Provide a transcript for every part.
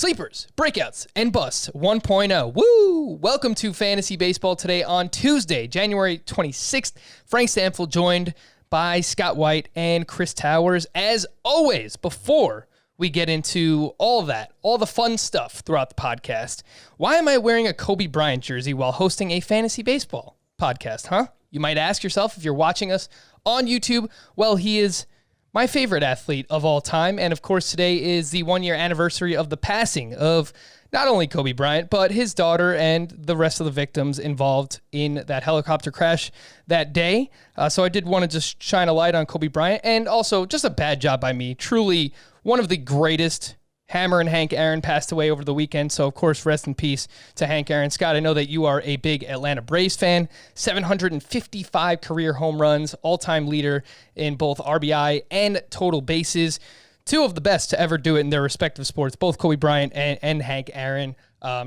Sleepers, Breakouts, and Busts 1.0. Woo! Welcome to Fantasy Baseball today on Tuesday, January 26th. Frank Stanfield joined by Scott White and Chris Towers. As always, before we get into all of that, all the fun stuff throughout the podcast, why am I wearing a Kobe Bryant jersey while hosting a Fantasy Baseball podcast, huh? You might ask yourself if you're watching us on YouTube. Well, he is my favorite athlete of all time. And of course, today is the 1-year anniversary of the passing of not only Kobe Bryant, but his daughter and the rest of the victims involved in that helicopter crash that day. So I did want to just shine a light on Kobe Bryant, and also just a bad job by me. Truly one of the greatest. Hammer and Hank Aaron passed away over the weekend, so of course, rest in peace to Hank Aaron. Scott, I know that you are a big Atlanta Braves fan. 755 career home runs, all-time leader in both RBI and total bases. Two of the best to ever do it in their respective sports, both Kobe Bryant and Hank Aaron.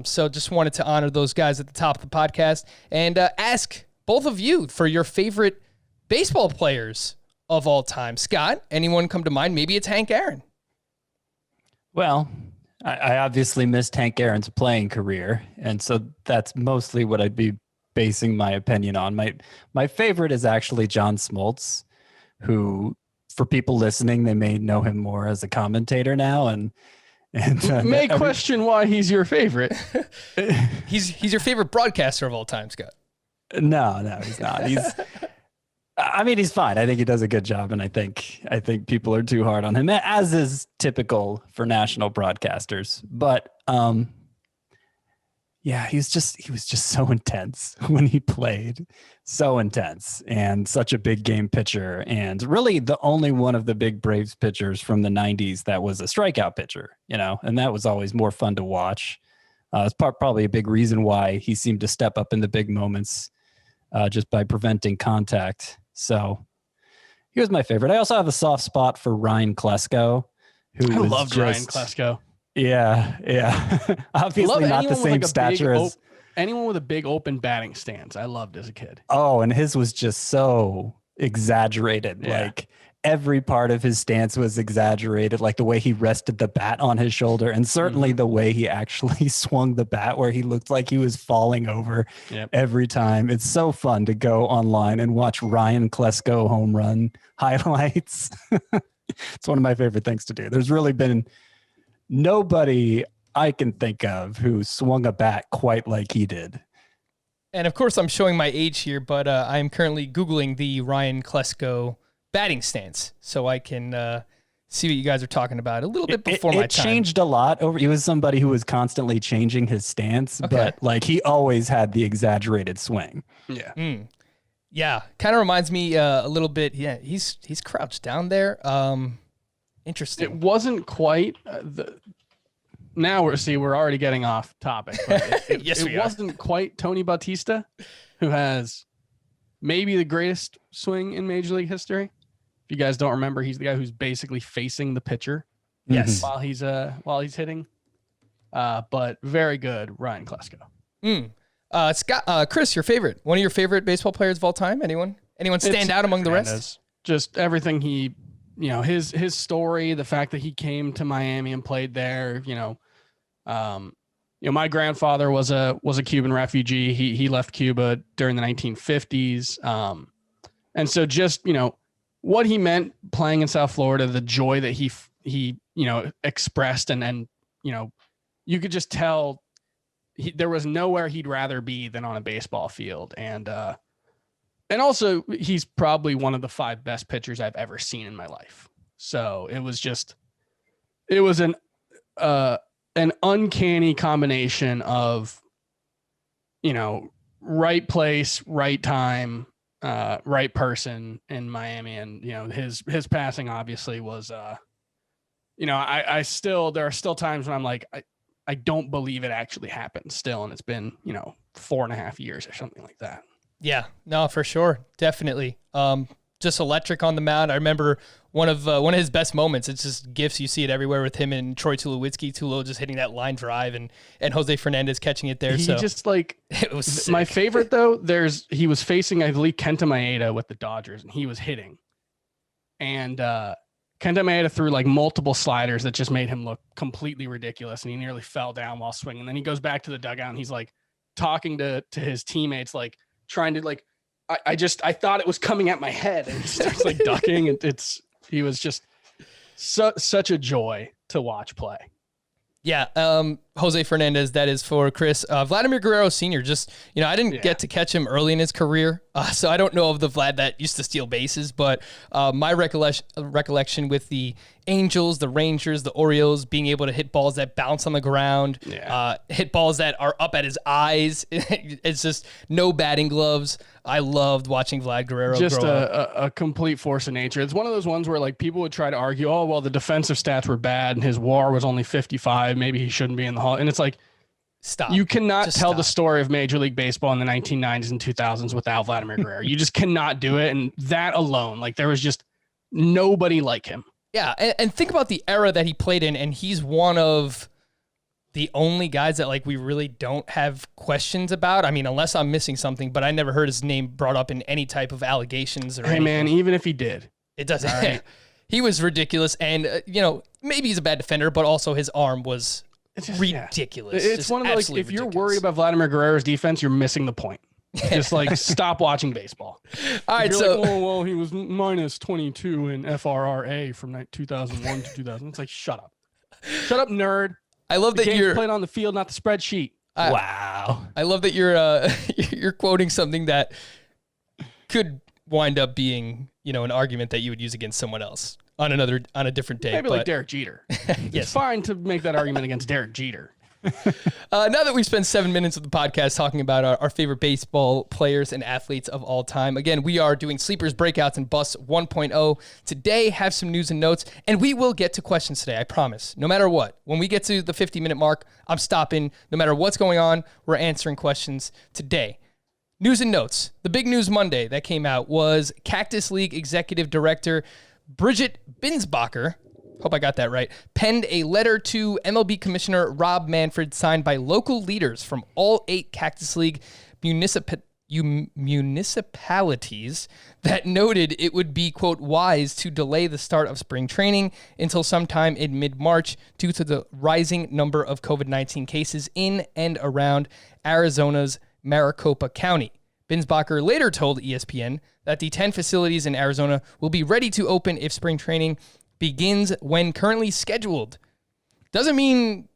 So just wanted to honor those guys at the top of the podcast and ask both of you for your favorite baseball players of all time. Scott, anyone come to mind? Maybe it's Hank Aaron. Well, I obviously missed Hank Aaron's playing career, and so that's mostly what I'd be basing my opinion on. My favorite is actually John Smoltz, who, for people listening, they may know him more as a commentator now, and may question why he's your favorite. He's your favorite broadcaster of all time, Scott. No, he's not. He's fine. I think he does a good job, and I think people are too hard on him, as is typical for national broadcasters. But yeah, he was just so intense when he played, so intense, and such a big game pitcher, and really the only one of the big Braves pitchers from the '90s that was a strikeout pitcher, and that was always more fun to watch. It's probably a big reason why he seemed to step up in the big moments, just by preventing contact. So he was my favorite. I also have a soft spot for Ryan Klesko, who I loved Ryan Klesko. Yeah. Obviously not the same stature as anyone with a big open batting stance. I loved as a kid. Oh, and his was just so exaggerated. Yeah. Like every part of his stance was exaggerated, like the way he rested the bat on his shoulder, and certainly the way he actually swung the bat, where he looked like he was falling over every time. It's so fun to go online and watch Ryan Klesko home run highlights. It's one of my favorite things to do. There's really been nobody I can think of who swung a bat quite like he did. And of course, I'm showing my age here, but I'm currently Googling the Ryan Klesko batting stance, so I can see what you guys are talking about a little bit before my time. It changed a lot over. He was somebody who was constantly changing his stance, but like he always had the exaggerated swing. Yeah. Yeah. Kind of reminds me a little bit. Yeah. He's crouched down there. Interesting. It wasn't quite now we're already getting off topic, but it wasn't quite Tony Bautista, who has maybe the greatest swing in Major League history. If you guys don't remember, he's the guy who's basically facing the pitcher. Yes. While he's hitting. But very good, Ryan Klesko. Scott, Chris, one of your favorite baseball players of all time? Anyone stand out among the rest? Just everything he, his story, the fact that he came to Miami and played there, my grandfather was a Cuban refugee. He left Cuba during the 1950s. And so just, what he meant playing in South Florida, the joy that he expressed, and you could just tell there was nowhere he'd rather be than on a baseball field. And also he's probably one of the 5 best pitchers I've ever seen in my life. So it was an uncanny combination of, right place, right time, right person in Miami. And, his passing obviously was, there are still times when I'm like, I don't believe it actually happened still. And it's been, 4.5 years or something like that. Yeah, no, for sure. Definitely. Just electric on the mound. I remember one of his best moments. It's just GIFs. You see it everywhere with him and Troy Tulowitzki. Tulo just hitting that line drive and Jose Fernandez catching it there. It was sick. My favorite though. He was facing, I believe, Kenta Maeda with the Dodgers, and he was hitting. And Kenta Maeda threw like multiple sliders that just made him look completely ridiculous, and he nearly fell down while swinging. And then he goes back to the dugout and he's like talking to his teammates, like trying to like, I thought it was coming at my head, and he starts like ducking. And he was just such a joy to watch play. Yeah, Jose Fernandez, that is for Chris. Vladimir Guerrero Sr., just, I didn't get to catch him early in his career, so I don't know of the Vlad that used to steal bases, but my recollection with the Angels, the Rangers, the Orioles, being able to hit balls that bounce on the ground, hit balls that are up at his eyes. It's just no batting gloves. I loved watching Vlad Guerrero just grow up. a complete force of nature. It's one of those ones where like people would try to argue, oh, well, the defensive stats were bad and his WAR was only 55. Maybe he shouldn't be in the Hall. And it's like, stop. You cannot tell the story of Major League Baseball in the 1990s and 2000s without Vladimir Guerrero. You just cannot do it. And that alone, like there was just nobody like him. Yeah, and think about the era that he played in, and he's one of the only guys that like we really don't have questions about. I mean, unless I'm missing something, but I never heard his name brought up in any type of allegations or anything. Man, even if he did. It doesn't. Right. He was ridiculous, and maybe he's a bad defender, but also his arm was ridiculous. It's one of the, like, if you're worried about Vladimir Guerrero's defense, you're missing the point. Just like stop watching baseball. All right, so like, oh well, he was minus 22 in FRRA from 2001 to 2000. It's like shut up, nerd. I love that you're playing on the field, not the spreadsheet. Wow, I love that you're quoting something that could wind up being an argument that you would use against someone else on a different day. Maybe like Derek Jeter. Yes. It's fine to make that argument against Derek Jeter. Now that we've spent 7 minutes of the podcast talking about our favorite baseball players and athletes of all time, again, we are doing Sleepers, Breakouts, and Busts 1.0. Today, have some news and notes, and we will get to questions today, I promise. No matter what. When we get to the 50-minute mark, I'm stopping. No matter what's going on, we're answering questions today. News and notes. The big news Monday that came out was Cactus League Executive Director Bridget Binsbacher, hope I got that right, penned a letter to MLB Commissioner Rob Manfred signed by local leaders from all 8 Cactus League municipalities that noted it would be, quote, wise to delay the start of spring training until sometime in mid-March due to the rising number of COVID-19 cases in and around Arizona's Maricopa County. Binsbacher later told ESPN that the 10 facilities in Arizona will be ready to open if spring training begins when currently scheduled. Doesn't mean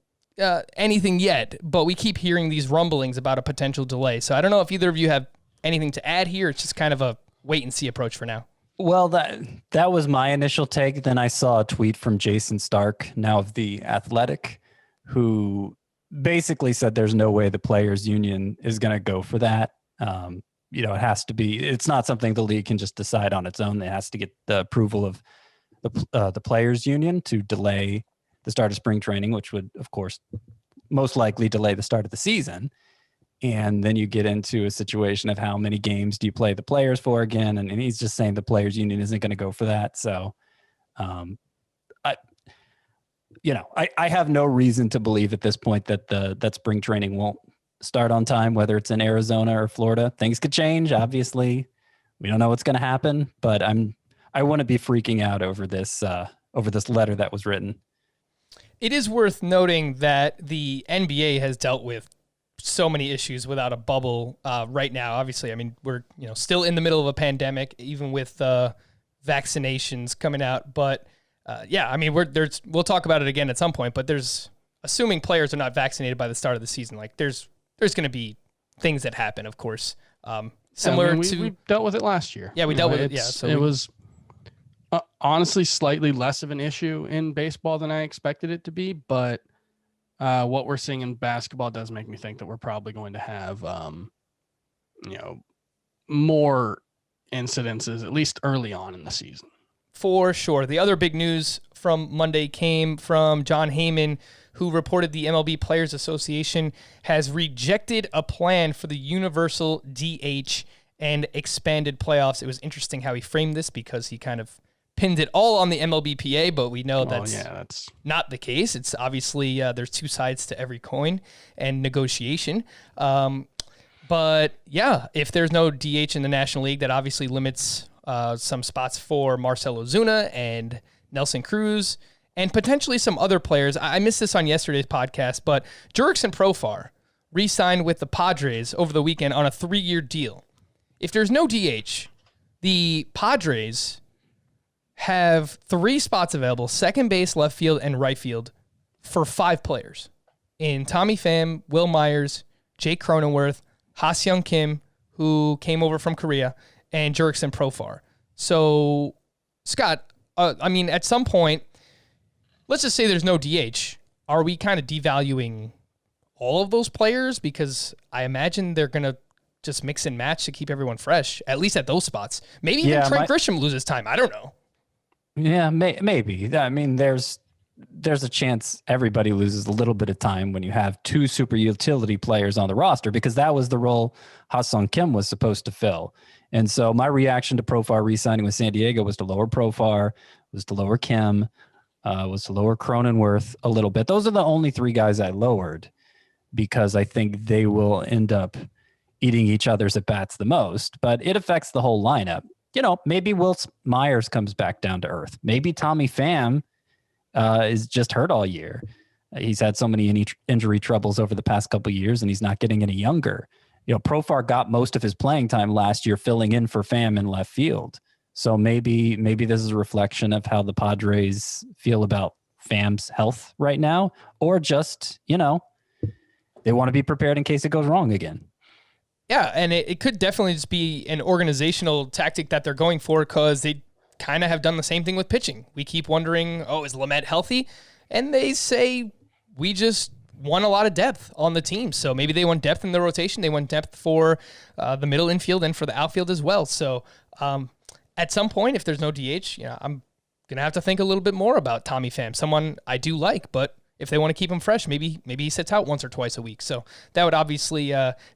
anything yet, but we keep hearing these rumblings about a potential delay. So I don't know if either of you have anything to add here. It's just kind of a wait and see approach for now. Well, that was my initial take. Then I saw a tweet from Jason Stark, now of The Athletic, who basically said there's no way the players union is going to go for that. It has to be, it's not something the league can just decide on its own. It has to get the approval of the players union to delay the start of spring training, which would, of course, most likely delay the start of the season. And then you get into a situation of how many games do you play the players for again? And he's just saying the players union isn't going to go for that. So, I have no reason to believe at this point that that spring training won't start on time, whether it's in Arizona or Florida. Things could change. Obviously, we don't know what's going to happen, but I wouldn't be freaking out over this letter that was written. It is worth noting that the NBA has dealt with so many issues without a bubble right now. Obviously, I mean, we're still in the middle of a pandemic, even with vaccinations coming out. But we'll talk about it again at some point. But there's, assuming players are not vaccinated by the start of the season, like there's going to be things that happen, of course. Similar to we dealt with it last year. Yeah, we dealt with it. Yeah, so it was honestly slightly less of an issue in baseball than I expected it to be, but what we're seeing in basketball does make me think that we're probably going to have more incidences, at least early on in the season. For sure. The other big news from Monday came from John Heyman, who reported the MLB Players Association has rejected a plan for the universal DH and expanded playoffs. It was interesting how he framed this because he kind of pinned it all on the MLBPA, but we know that's not the case. It's obviously there's two sides to every coin and negotiation. But yeah, if there's no DH in the National League, that obviously limits some spots for Marcell Ozuna and Nelson Cruz, and potentially some other players. I missed this on yesterday's podcast, but Jurickson Profar re-signed with the Padres over the weekend on a 3-year deal. If there's no DH, the Padres have 3 spots available, second base, left field, and right field, for 5 players in Tommy Pham, Will Myers, Jake Cronenworth, Ha-Seong Kim, who came over from Korea, and Jurickson Profar. So, Scott, at some point, let's just say there's no DH. Are we kind of devaluing all of those players? Because I imagine they're going to just mix and match to keep everyone fresh, at least at those spots. Maybe even Trent Grisham loses time. I don't know. Yeah, maybe. I mean, there's a chance everybody loses a little bit of time when you have 2 super utility players on the roster, because that was the role Ha-Seong Kim was supposed to fill. And so my reaction to Profar re-signing with San Diego was to lower Profar, was to lower Kim, was to lower Cronenworth a little bit. Those are the only 3 guys I lowered, because I think they will end up eating each other's at-bats the most. But it affects the whole lineup. Maybe Will Myers comes back down to earth. Maybe Tommy Pham is just hurt all year. He's had so many injury troubles over the past couple of years, and he's not getting any younger. Profar got most of his playing time last year filling in for Pham in left field. So maybe this is a reflection of how the Padres feel about Pham's health right now, or just, they want to be prepared in case it goes wrong again. Yeah, and it could definitely just be an organizational tactic that they're going for, because they kind of have done the same thing with pitching. We keep wondering, is Lamet healthy? And they say, we just want a lot of depth on the team. So maybe they want depth in the rotation. They want depth for the middle infield and for the outfield as well. So at some point, if there's no DH, I'm going to have to think a little bit more about Tommy Pham, someone I do like, but if they want to keep him fresh, maybe he sits out once or twice a week. So that would obviously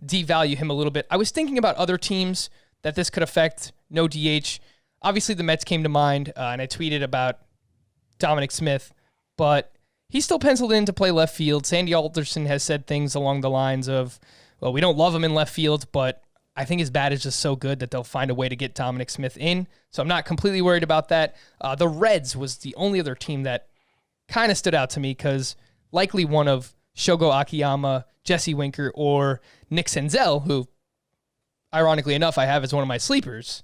devalue him a little bit. I was thinking about other teams that this could affect, no DH. Obviously, the Mets came to mind, and I tweeted about Dominic Smith, but he's still penciled in to play left field. Sandy Alderson has said things along the lines of, well, we don't love him in left field, but I think his bat is just so good that they'll find a way to get Dominic Smith in. So I'm not completely worried about that. The Reds was the only other team that kind of stood out to me, because likely one of Shogo Akiyama, Jesse Winker, or Nick Senzel, who, ironically enough, I have as one of my sleepers,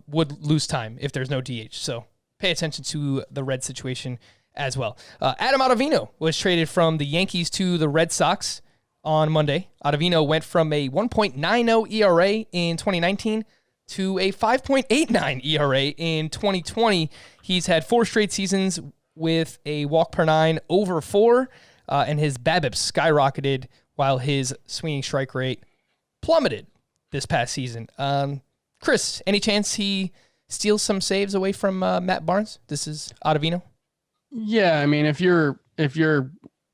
would lose time if there's no DH. So pay attention to the Red situation as well. Adam Ottavino was traded from the Yankees to the Red Sox on Monday. Ottavino went from a 1.90 ERA in 2019 to a 5.89 ERA in 2020. He's had 4 straight seasons with a walk per 9 over 4, and his BABIP skyrocketed while his swinging strike rate plummeted this past season. Chris, any chance he steals some saves away from Matt Barnes? This is Ottavino. Yeah, I mean, if you're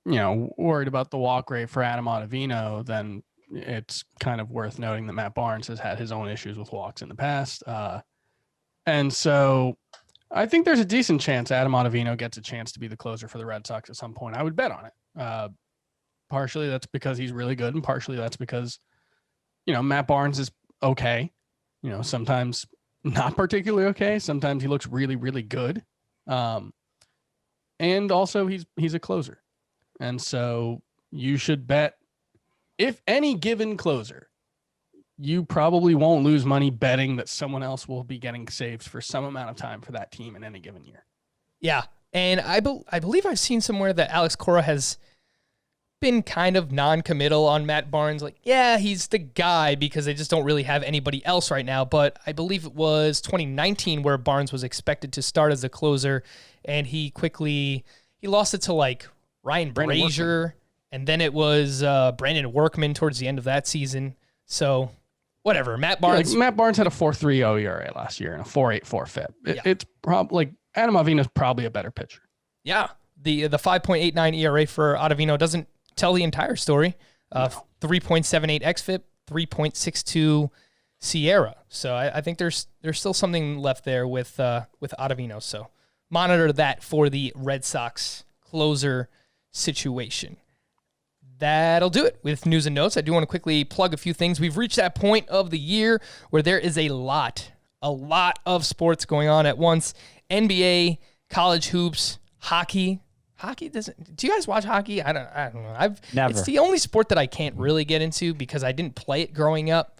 worried about the walk rate for Adam Ottavino, then it's kind of worth noting that Matt Barnes has had his own issues with walks in the past, and so I think there's a decent chance Adam Ottavino gets a chance to be the closer for the Red Sox at some point. I would bet on it. Partially that's because he's really good, and partially that's because, Matt Barnes is okay. Sometimes not particularly okay. Sometimes he looks really, really good. And also he's a closer. And so you should bet, if any given closer, you probably won't lose money betting that someone else will be getting saves for some amount of time for that team in any given year. Yeah, and I believe I've seen somewhere that Alex Cora has been kind of non-committal on Matt Barnes. Like, yeah, he's the guy because they just don't really have anybody else right now. But I believe it was 2019 where Barnes was expected to start as a closer, and he lost it to like Ryan Brazier, and then it was Brandon Workman towards the end of that season. So whatever, Matt Barnes. Yeah, Matt Barnes had a 4.30 ERA last year and a 4.84 FIP. It's probably like Adam Ottavino's probably a better pitcher. Yeah, the 5.89 ERA for Ottavino doesn't tell the entire story. 3.78 xFIP, 3.62 Sierra. So I think there's still something left there with Ottavino. So monitor that for the Red Sox closer situation. That'll do it with news and notes. I do want to quickly plug a few things. We've reached that point of the year where there is a lot of sports going on at once. NBA college hoops, hockey. Hockey doesn't. Do you guys watch hockey? I don't know. Never. It's the only sport that I can't really get into because I didn't play it growing up.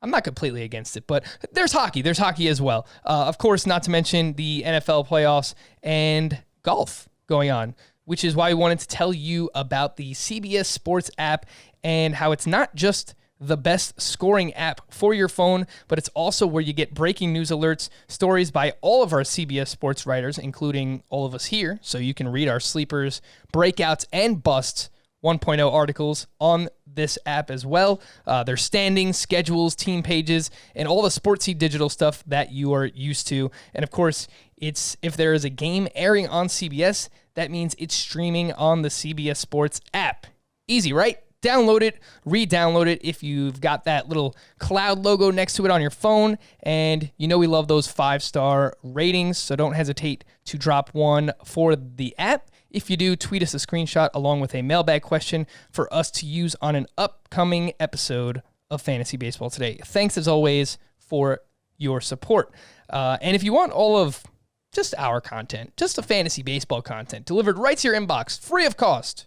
I'm not completely against it, but there's hockey. There's hockey as well. Of course, not to mention the NFL playoffs and golf going on, which is why we wanted to tell you about the CBS Sports app and how it's not just the best scoring app for your phone, but it's also where you get breaking news alerts, stories by all of our CBS Sports writers, including all of us here, so you can read our sleepers, breakouts, and busts 1.0 articles on this app as well. Their standings, schedules, team pages, and all the sportsy digital stuff that you are used to. And of course, if there is a game airing on CBS, that means it's streaming on the CBS Sports app. Easy, right? Download it, re-download it if you've got that little cloud logo next to it on your phone. And you know we love those 5-star ratings, so don't hesitate to drop one for the app. If you do, tweet us a screenshot along with a mailbag question for us to use on an upcoming episode of Fantasy Baseball Today. Thanks, as always, for your support. And if you want all of just our content, just the fantasy baseball content, delivered right to your inbox, free of cost,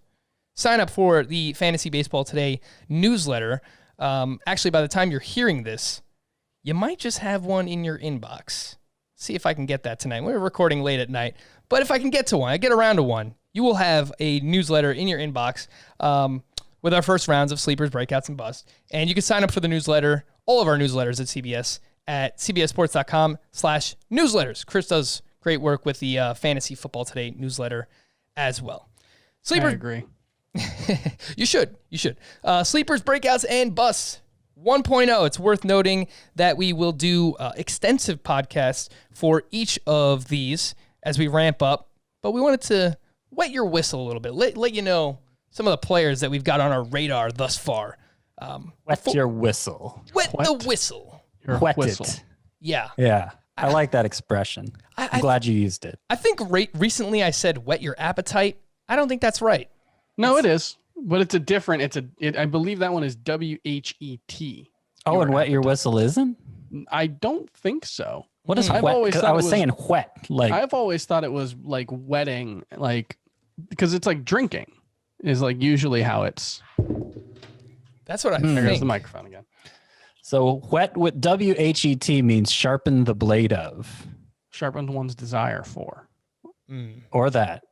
sign up for the Fantasy Baseball Today newsletter. Actually, by the time you're hearing this, you might just have one in your inbox. See if I can get that tonight. We're recording late at night, but if I can get to one, I get around to one, you will have a newsletter in your inbox with our first rounds of sleepers, breakouts, and busts. And you can sign up for the newsletter, all of our newsletters at CBS, at cbssports.com/newsletters. Chris does great work with the Fantasy Football Today newsletter as well. Sleepers, I agree. You should. Sleepers, breakouts, and busts 1.0. It's worth noting that we will do extensive podcasts for each of these as we ramp up, but we wanted to wet your whistle a little bit, let you know some of the players that we've got on our radar thus far. Wet your whistle. Wet the whistle. Wet whistle. it. Yeah. Yeah. I like that expression. I'm glad you used it. I think recently I said whet your appetite. I don't think that's right. No, it is, but it's a different. I believe that one is WHET. Oh, and wet your whistle isn't? I don't think so. What is I've wet? always 'Cause thought I it was was- saying wet, like I've always thought it was like wetting, like because it's like drinking is like usually how it's. That's what I There goes think. the microphone again. so. Wet with WHET means sharpen the blade of, Sharpen one's desire for. or that.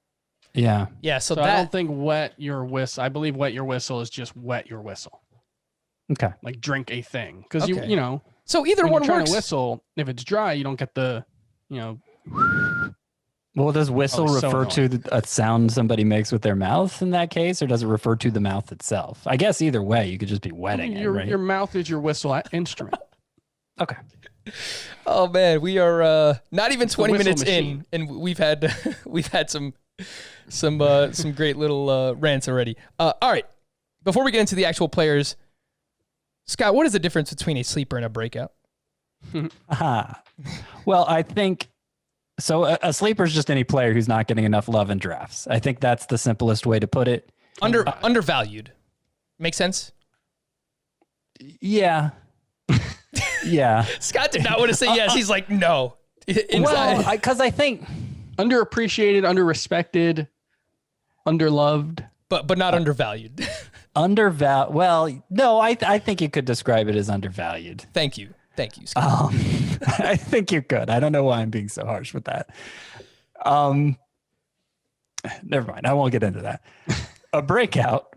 Yeah. Yeah, so So I that don't think wet your whistle. I believe wet your whistle is just wet your whistle, Okay. like drink a thing, because Okay. you know so either when one you're trying works. to whistle, if it's dry, you don't get the, you know. Well, does whistle Oh, so refer to a sound somebody makes with their mouth in that case, or does it refer to the mouth itself? I guess either way, you could just be wetting it, right? Your mouth is your whistle instrument. Okay. Oh man, we are not even the 20 whistle minutes machine. in, and we've had some great little rants already. All right, before we get into the actual players, Scott, what is the difference between a sleeper and a breakout? Well, I think so. A sleeper is just any player who's not getting enough love in drafts. I think that's the simplest way to put it. Undervalued. Make sense? Yeah. Yeah. Scott did not want to say yes. He's like, no. Well, because I think Underappreciated, underrespected, underloved. but not undervalued. undervalued. Well, no, I think you could describe it as undervalued. Thank you, Scott. I think you could. I don't know why I'm being so harsh with that. Never mind. I won't get into that. A breakout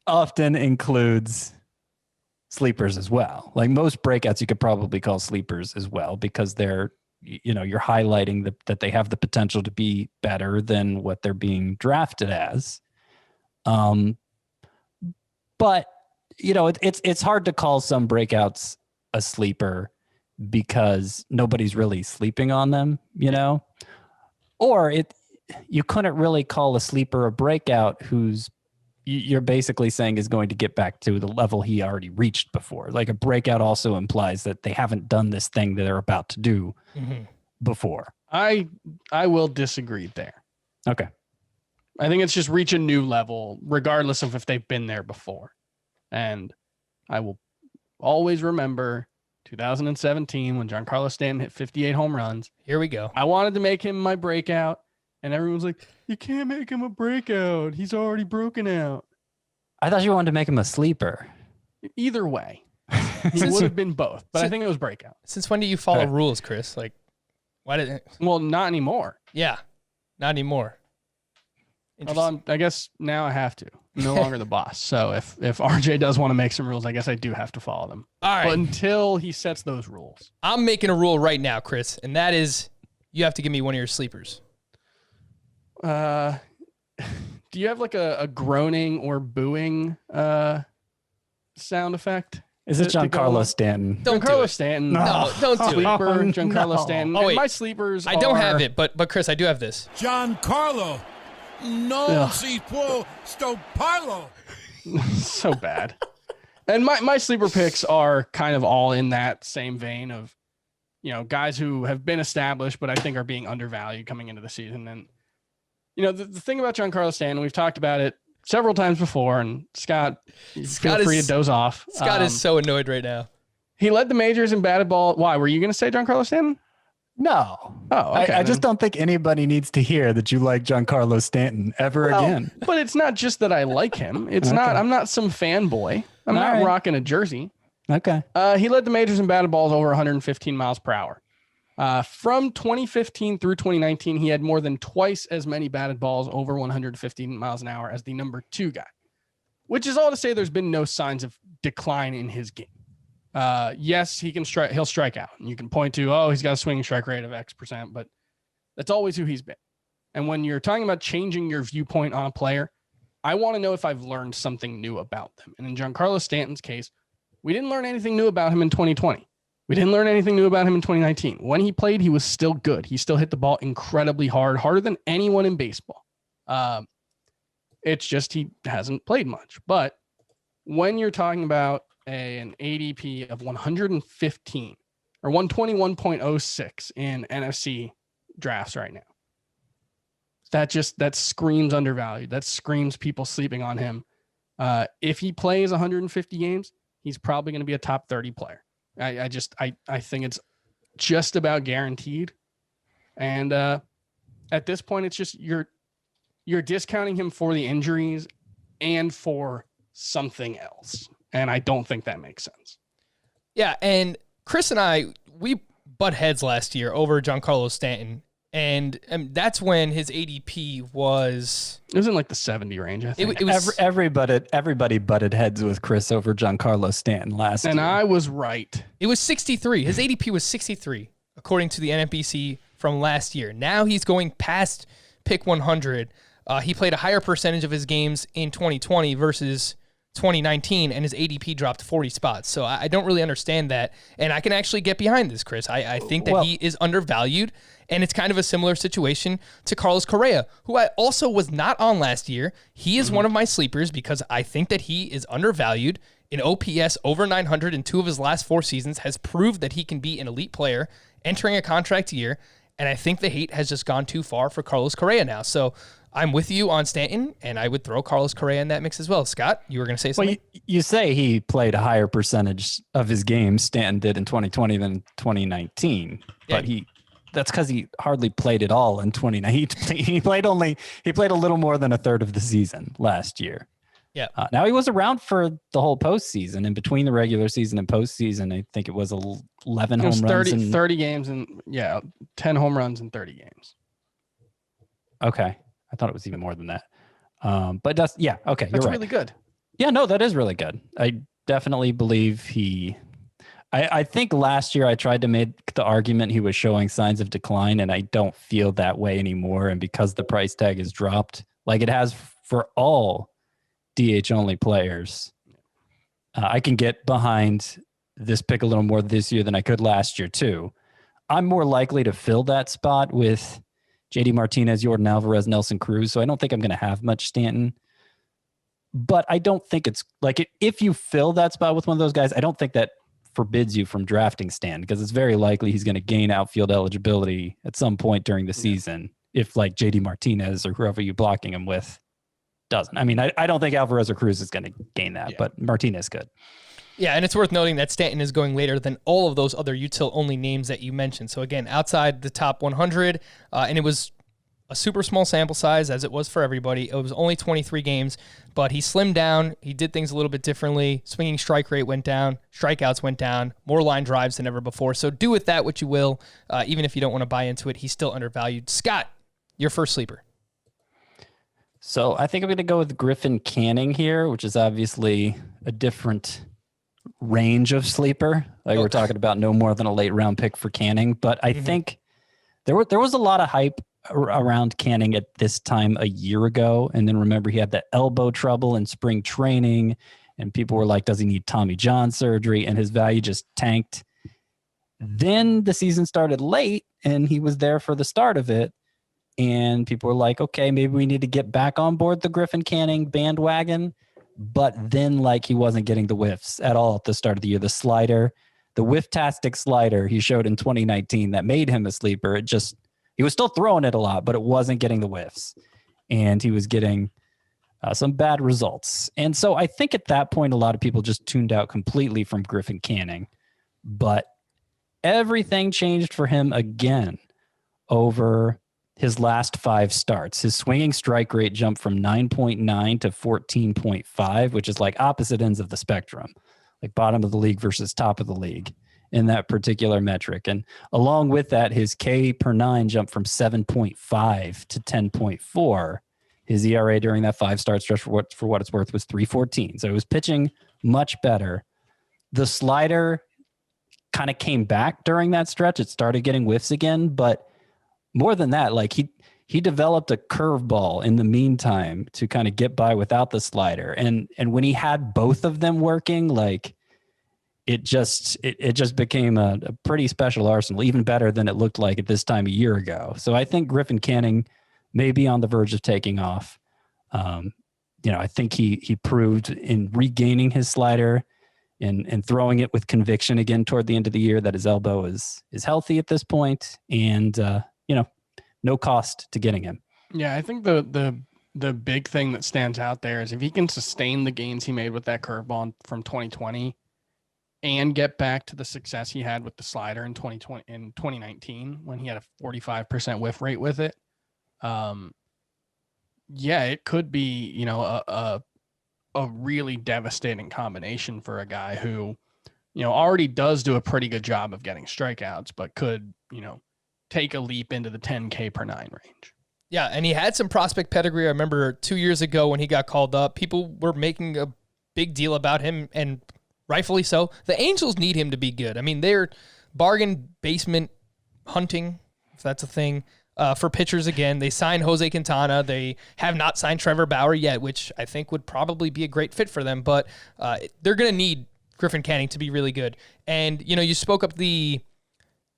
often includes sleepers as well. Like most breakouts, you could probably call sleepers as well because they're, you're highlighting that they have the potential to be better than what they're being drafted as. But it's hard to call some breakouts a sleeper because nobody's really sleeping on them, or you couldn't really call a sleeper a breakout who's you're basically saying is going to get back to the level he already reached before. Like a breakout also implies that they haven't done this thing that they're about to do before. I will disagree there. Okay. I think it's just reach a new level, regardless of if they've been there before. And I will always remember 2017 when Giancarlo Stanton hit 58 home runs. Here we go. I wanted to make him my breakout. And everyone's like, you can't make him a breakout. He's already broken out. I thought you wanted to make him a sleeper. Either way, he would have been both, but I think it was breakout. Since when do you follow rules, Chris? Like, why did it? Well, not anymore. Yeah, not anymore. Although I guess now I have to. I'm no longer the boss. So if RJ does want to make some rules, I guess I do have to follow them. All right. But until he sets those rules. I'm making a rule right now, Chris, and that is you have to give me one of your sleepers. Do you have like a groaning or booing sound effect? Is it Giancarlo Stanton? Giancarlo Stanton. No, don't do it. Sleeper, Giancarlo Stanton. Oh, wait. And my sleepers I don't have it, but Chris, I do have this. Giancarlo. No si può stopparlo. So bad. And my sleeper picks are kind of all in that same vein of, guys who have been established, but I think are being undervalued coming into the season. And, the thing about Giancarlo Stanton, we've talked about it several times before, and Scott feel free to doze off. Scott is so annoyed right now. He led the majors in batted ball. Why? Were you going to say Giancarlo Stanton? No. Oh, okay. I just don't think anybody needs to hear that you like Giancarlo Stanton ever again. But it's not just that I like him. It's not. I'm not some fanboy. I'm not rocking a jersey. Okay. He led the majors in batted balls over 115 miles per hour. From 2015 through 2019, he had more than twice as many batted balls over 115 miles an hour as the number 2 guy, which is all to say there's been no signs of decline in his game. Yes, he can strike. He'll strike out. And you can point to, he's got a swinging strike rate of X%, but that's always who he's been. And when you're talking about changing your viewpoint on a player, I want to know if I've learned something new about them. And in Giancarlo Stanton's case, we didn't learn anything new about him in 2020. We didn't learn anything new about him in 2019. When he played, he was still good. He still hit the ball incredibly hard, harder than anyone in baseball. It's just he hasn't played much. But when you're talking about an ADP of 115 or 121.06 in NFC drafts right now, that screams undervalued. That screams people sleeping on him. If he plays 150 games, he's probably going to be a top 30 player. I think it's just about guaranteed. And at this point, it's just you're discounting him for the injuries and for something else. And I don't think that makes sense. Yeah, and Chris and we butt heads last year over Giancarlo Stanton. And that's when his ADP was... It was in like the 70 range, I think. It was, everybody butted heads with Chris over Giancarlo Stanton last year. And I was right. It was 63. His ADP was 63, according to the NFBC from last year. Now he's going past pick 100. He played a higher percentage of his games in 2020 versus 2019, and his ADP dropped 40 spots. So I don't really understand that. And I can actually get behind this, Chris. I think that he is undervalued. And it's kind of a similar situation to Carlos Correa, who I also was not on last year. He is one of my sleepers because I think that he is undervalued. In OPS over 900 in 2 of his last 4 seasons, has proved that he can be an elite player entering a contract year. And I think the hate has just gone too far for Carlos Correa now. So I'm with you on Stanton, and I would throw Carlos Correa in that mix as well. Scott, you were going to say something? Well, you say he played a higher percentage of his games, Stanton did in 2020 than 2019, but that's because he hardly played at all in 2019. He played a little more than a third of the season last year. Yeah. Now he was around for the whole postseason, and between the regular season and postseason, I think it was 11 home runs. 30 games and 10 home runs in 30 games. Okay. I thought it was even more than that. But that's, okay. That's really good. Yeah, no, that is really good. I definitely believe I think last year I tried to make the argument he was showing signs of decline, and I don't feel that way anymore. And because the price tag has dropped, like it has for all DH only players, I can get behind this pick a little more this year than I could last year too. I'm more likely to fill that spot with JD Martinez, Jordan Alvarez, Nelson Cruz. So I don't think I'm going to have much Stanton. But I don't think it's like if you fill that spot with one of those guys, I don't think that forbids you from drafting Stanton, because it's very likely he's going to gain outfield eligibility at some point during the season if like JD Martinez or whoever you're blocking him with doesn't. I mean, I don't think Alvarez or Cruz is going to gain that, but Martinez could. Yeah, and it's worth noting that Stanton is going later than all of those other util-only names that you mentioned. So again, outside the top 100, and it was a super small sample size, as it was for everybody. It was only 23 games, but he slimmed down. He did things a little bit differently. Swinging strike rate went down. Strikeouts went down. More line drives than ever before. So do with that what you will. Even if you don't want to buy into it, he's still undervalued. Scott, your first sleeper. So I think I'm going to go with Griffin Canning here, which is obviously a different range of sleeper. Like we're talking about no more than a late round pick for Canning, but I think there was a lot of hype around Canning at this time a year ago. And then remember, he had that elbow trouble in spring training, and people were like, does he need Tommy John surgery? And his value just tanked. Then the season started late, and he was there for the start of it. And people were like, okay, maybe we need to get back on board the Griffin Canning bandwagon. But then, like, he wasn't getting the whiffs at all at the start of the year. The slider, the whiff-tastic slider he showed in 2019 that made him a sleeper, he was still throwing it a lot, but it wasn't getting the whiffs. And he was getting some bad results. And so I think at that point, a lot of people just tuned out completely from Griffin Canning. But everything changed for him again over his last 5 starts. His swinging strike rate jumped from 9.9 to 14.5, which is like opposite ends of the spectrum, like bottom of the league versus top of the league in that particular metric. And along with that, his K per 9 jumped from 7.5 to 10.4. His ERA during that 5-start stretch, for what it's worth, was 3.14. So he was pitching much better. The slider kind of came back during that stretch. It started getting whiffs again, but more than that, like he developed a curveball in the meantime to kind of get by without the slider. And when he had both of them working, like it just became a pretty special arsenal, even better than it looked like at this time a year ago. So I think Griffin Canning may be on the verge of taking off. I think he proved in regaining his slider and throwing it with conviction again toward the end of the year that his elbow is healthy at this point, and no cost to getting him. Yeah, I think the big thing that stands out there is if he can sustain the gains he made with that curveball from 2020 and get back to the success he had with the slider in 2019 when he had a 45% whiff rate with it. It could be, a really devastating combination for a guy who, already does do a pretty good job of getting strikeouts, but could, take a leap into the 10K per 9 range. Yeah, and he had some prospect pedigree. I remember 2 years ago when he got called up, people were making a big deal about him, and rightfully so. The Angels need him to be good. I mean, they're bargain basement hunting, if that's a thing, for pitchers again. They signed Jose Quintana. They have not signed Trevor Bauer yet, which I think would probably be a great fit for them, but they're going to need Griffin Canning to be really good. And, you spoke up the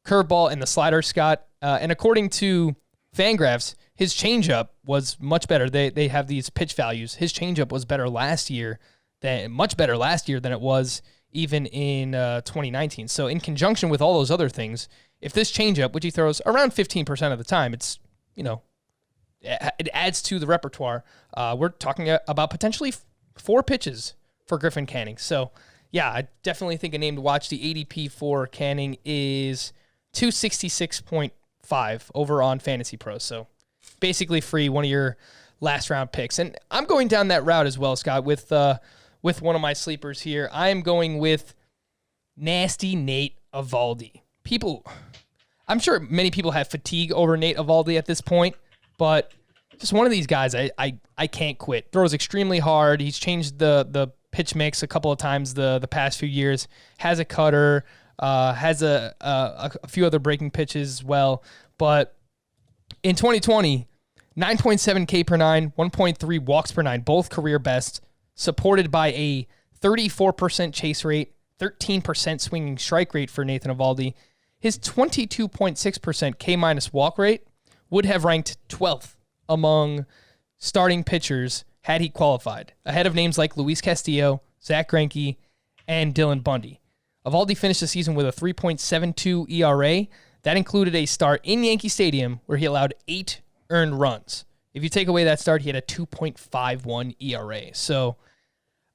curveball and the slider, Scott, and according to Fangraphs, his changeup was much better. They have these pitch values. His changeup was much better last year than it was even in 2019. So in conjunction with all those other things, if this changeup, which he throws around 15% of the time, it's, it adds to the repertoire. We're talking about potentially 4 pitches for Griffin Canning. So yeah, I definitely think a name to watch. The ADP for Canning is 266.5 over on Fantasy Pros. So basically free, one of your last round picks. And I'm going down that route as well, Scott, with one of my sleepers here. I am going with Nasty Nate Eovaldi. I'm sure many people have fatigue over Nate Eovaldi at this point, but just one of these guys I can't quit. Throws extremely hard. He's changed the pitch mix a couple of times the past few years. Has a cutter, has a few other breaking pitches as well. But in 2020, 9.7 K per 9, 1.3 walks per 9, both career best, supported by a 34% chase rate, 13% swinging strike rate for Nathan Eovaldi. His 22.6% K- walk rate would have ranked 12th among starting pitchers had he qualified, ahead of names like Luis Castillo, Zach Greinke, and Dylan Bundy. Eovaldi finished the season with a 3.72 ERA. That included a start in Yankee Stadium where he allowed 8 earned runs. If you take away that start, he had a 2.51 ERA. So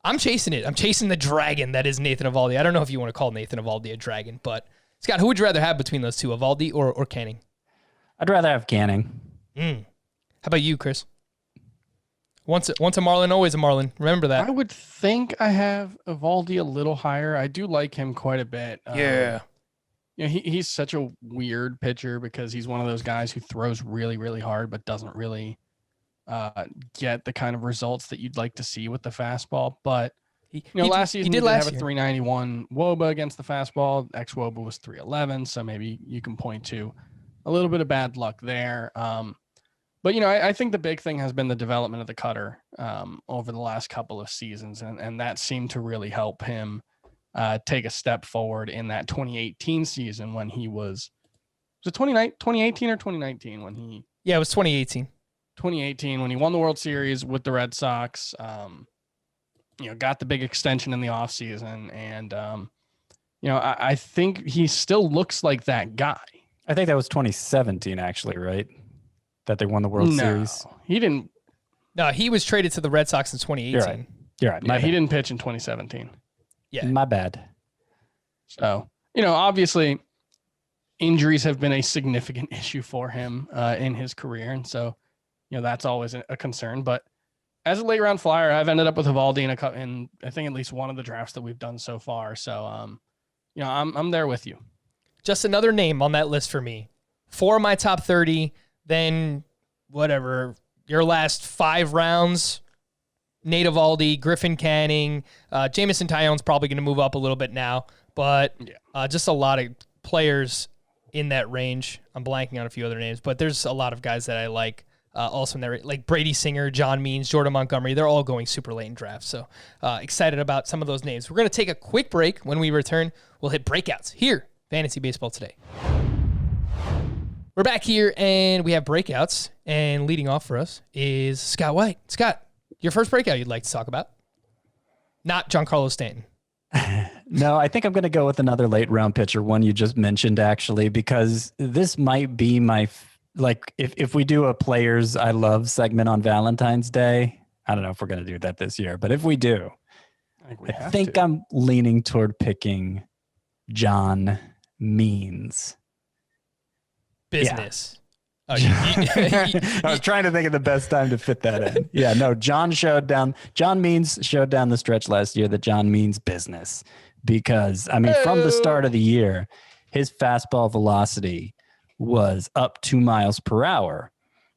I'm chasing it. I'm chasing the dragon that is Nathan Eovaldi. I don't know if you want to call Nathan Eovaldi a dragon, but Scott, who would you rather have between those two, Eovaldi or Canning? I'd rather have Canning. How about you, Chris? Once a Marlin, always a Marlin. Remember that. I would think I have Evaldi a little higher. I do like him quite a bit. He's such a weird pitcher because he's one of those guys who throws really, really hard, but doesn't really get the kind of results that you'd like to see with the fastball. But last season he did have a 391 WOBA against the fastball. Ex-WOBA was 311, so maybe you can point to a little bit of bad luck there. But, I think the big thing has been the development of the cutter over the last couple of seasons, and that seemed to really help him take a step forward in that 2018 season when he was it 2018 or 2019 when he... Yeah, it was 2018. 2018 when he won the World Series with the Red Sox, got the big extension in the offseason, and, I think he still looks like that guy. I think that was 2017, actually, right? That they won the World Series. He didn't. No, he was traded to the Red Sox in 2018. You're right. Yeah, he didn't pitch in 2017. Yeah. My bad. So, obviously injuries have been a significant issue for him in his career. And so, that's always a concern. But as a late round flyer, I've ended up with Evaldi in I think at least one of the drafts that we've done so far. So, I'm there with you. Just another name on that list for me. 4 of my top 30. Then, whatever, your last 5 rounds, Nate Evaldi, Griffin Canning, Jamison Tyon's probably going to move up a little bit now, but just a lot of players in that range. I'm blanking on a few other names, but there's a lot of guys that I like also in there, like Brady Singer, John Means, Jordan Montgomery. They're all going super late in drafts, so excited about some of those names. We're going to take a quick break. When we return, we'll hit breakouts here, Fantasy Baseball Today. We're back here, and we have breakouts, and leading off for us is Scott White. Scott, your first breakout you'd like to talk about? Not Giancarlo Stanton. No, I think I'm going to go with another late-round pitcher, one you just mentioned, actually, because this might be my, if we do a Players I Love segment on Valentine's Day, I don't know if we're going to do that this year, but if we do, I think I'm leaning toward picking John Means. Business. Yeah. I was trying to think of the best time to fit that in. Yeah, no, John Means showed down the stretch last year that John means business because, from the start of the year, his fastball velocity was up 2 miles per hour.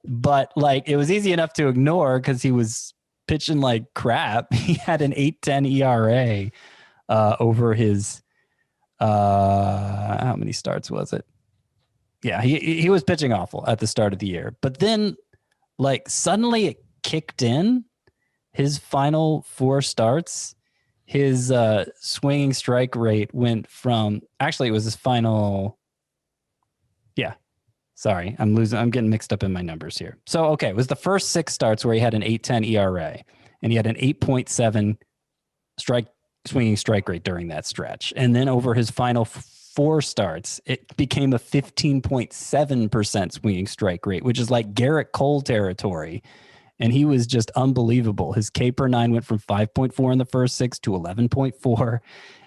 But, it was easy enough to ignore because he was pitching like crap. He had an 8.10 ERA over his, how many starts was it? Yeah, he was pitching awful at the start of the year. But then, suddenly it kicked in. His final 4 starts, his swinging strike rate went from... Actually, it was his final... Yeah, sorry. I'm getting mixed up in my numbers here. So, okay, it was the first 6 starts where he had an 8.10 ERA, and he had an 8.7 swinging strike rate during that stretch. And then over his final 4 starts, it became a 15.7% swinging strike rate, which is like Garrett Cole territory. And he was just unbelievable. His K per 9 went from 5.4 in the first 6 to 11.4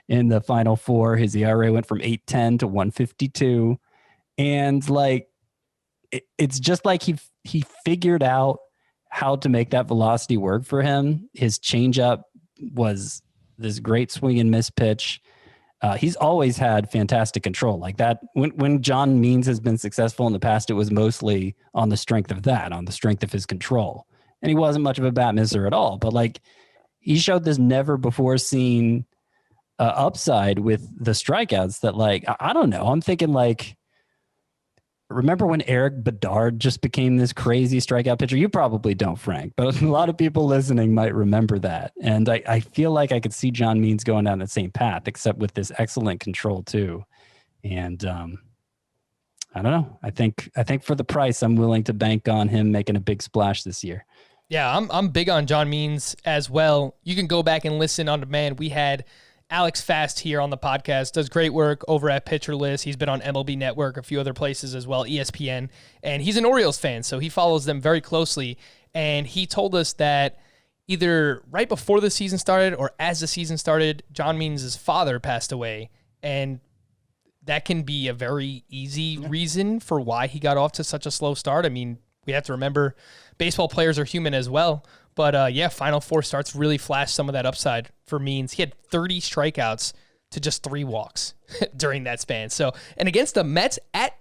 in the final 4. His ERA went from 8.10 to 1.52. And it's just like he figured out how to make that velocity work for him. His changeup was this great swing and miss pitch. He's always had fantastic control like that. When John Means has been successful in the past, it was mostly on the strength of that, on the strength of his control. And he wasn't much of a bat misser at all. But he showed this never before seen upside with the strikeouts that I don't know. I'm thinking remember when Eric Bedard just became this crazy strikeout pitcher? You probably don't, Frank, but a lot of people listening might remember that. And I feel like I could see John Means going down the same path, except with this excellent control too. And I don't know. I think for the price, I'm willing to bank on him making a big splash this year. Yeah, I'm big on John Means as well. You can go back and listen on demand. We had Alex Fast here on the podcast, does great work over at Pitcher List. He's been on MLB Network, a few other places as well, ESPN, and he's an Orioles fan, so he follows them very closely. And he told us that either right before the season started or as the season started, John Means' father passed away, and that can be a very easy reason for why he got off to such a slow start. We have to remember baseball players are human as well. But yeah, final 4 starts really flashed some of that upside for Means. He had 30 strikeouts to just 3 walks during that span. So, and against the Mets at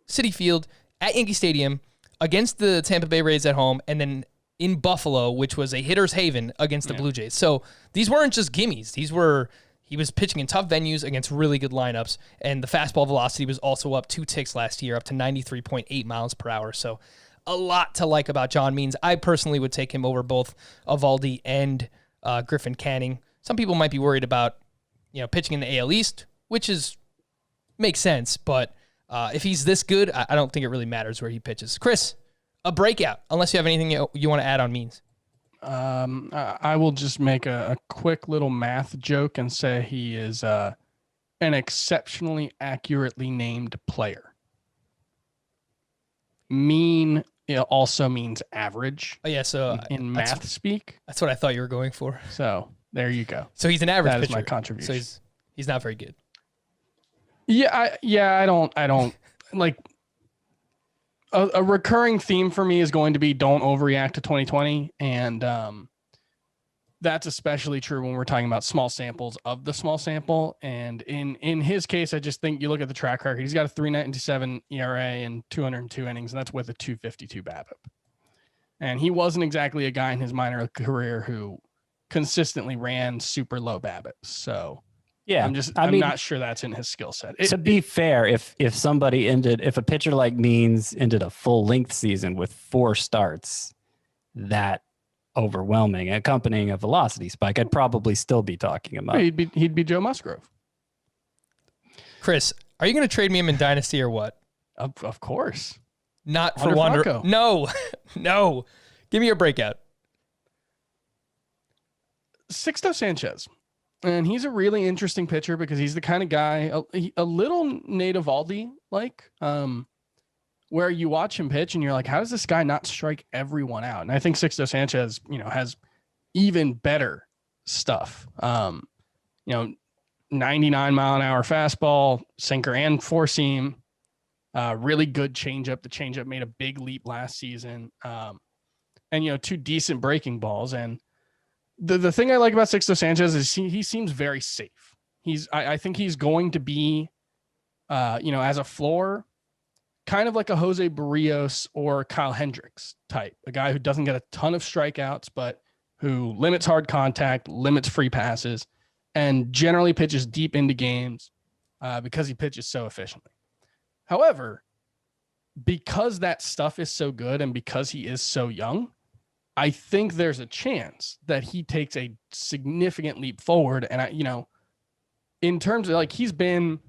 Citi Field, at Yankee Stadium, against the Tampa Bay Rays at home, and then in Buffalo, which was a hitter's haven against the Blue Jays. So these weren't just gimmies. He was pitching in tough venues against really good lineups, and the fastball velocity was also up 2 ticks last year, up to 93.8 miles per hour. So a lot to like about John Means. I personally would take him over both Eovaldi and Griffin Canning. Some people might be worried about, pitching in the AL East, which makes sense, but if he's this good, I don't think it really matters where he pitches. Chris, a breakout, unless you have anything you want to add on Means. I will just make a quick little math joke and say he is an exceptionally accurately named player. Mean also means average. Oh yeah, so in math speak. That's what I thought you were going for. So there you go. So he's an average pitcher. pitcher. That is my contribution. So he's not very good. I don't like. A recurring theme for me is going to be don't overreact to 2020. And that's especially true when we're talking about small samples of the small sample. And in his case, I just think you look at the track record. He's got a 3.97 ERA and 202 innings, and that's with a 252 BABIP. And he wasn't exactly a guy in his minor career who consistently ran super low BABIPs. So yeah, I'm not sure that's in his skill set. To be fair, if a pitcher like Means ended a full length season with 4 starts, that overwhelming, accompanying a velocity spike, I'd probably still be talking about. He'd be Joe Musgrove. Chris, are you going to trade me him in Dynasty or what? Of course. Not for Wander. No. Give me your breakout. Sixto Sanchez. And he's a really interesting pitcher because he's the kind of guy, a little Nate Eovaldi like, where you watch him pitch and you're like, how does this guy not strike everyone out? And I think Sixto Sanchez, has even better stuff. 99 mile an hour fastball, sinker and 4-seam, really good changeup. The changeup made a big leap last season. And 2 decent breaking balls. And the thing I like about Sixto Sanchez is he seems very safe. I think he's going to be, as a floor, kind of like a Jose Barrios or Kyle Hendricks type, a guy who doesn't get a ton of strikeouts, but who limits hard contact, limits free passes, and generally pitches deep into games because he pitches so efficiently. However, because that stuff is so good and because he is so young, I think there's a chance that he takes a significant leap forward. And in terms of he's been,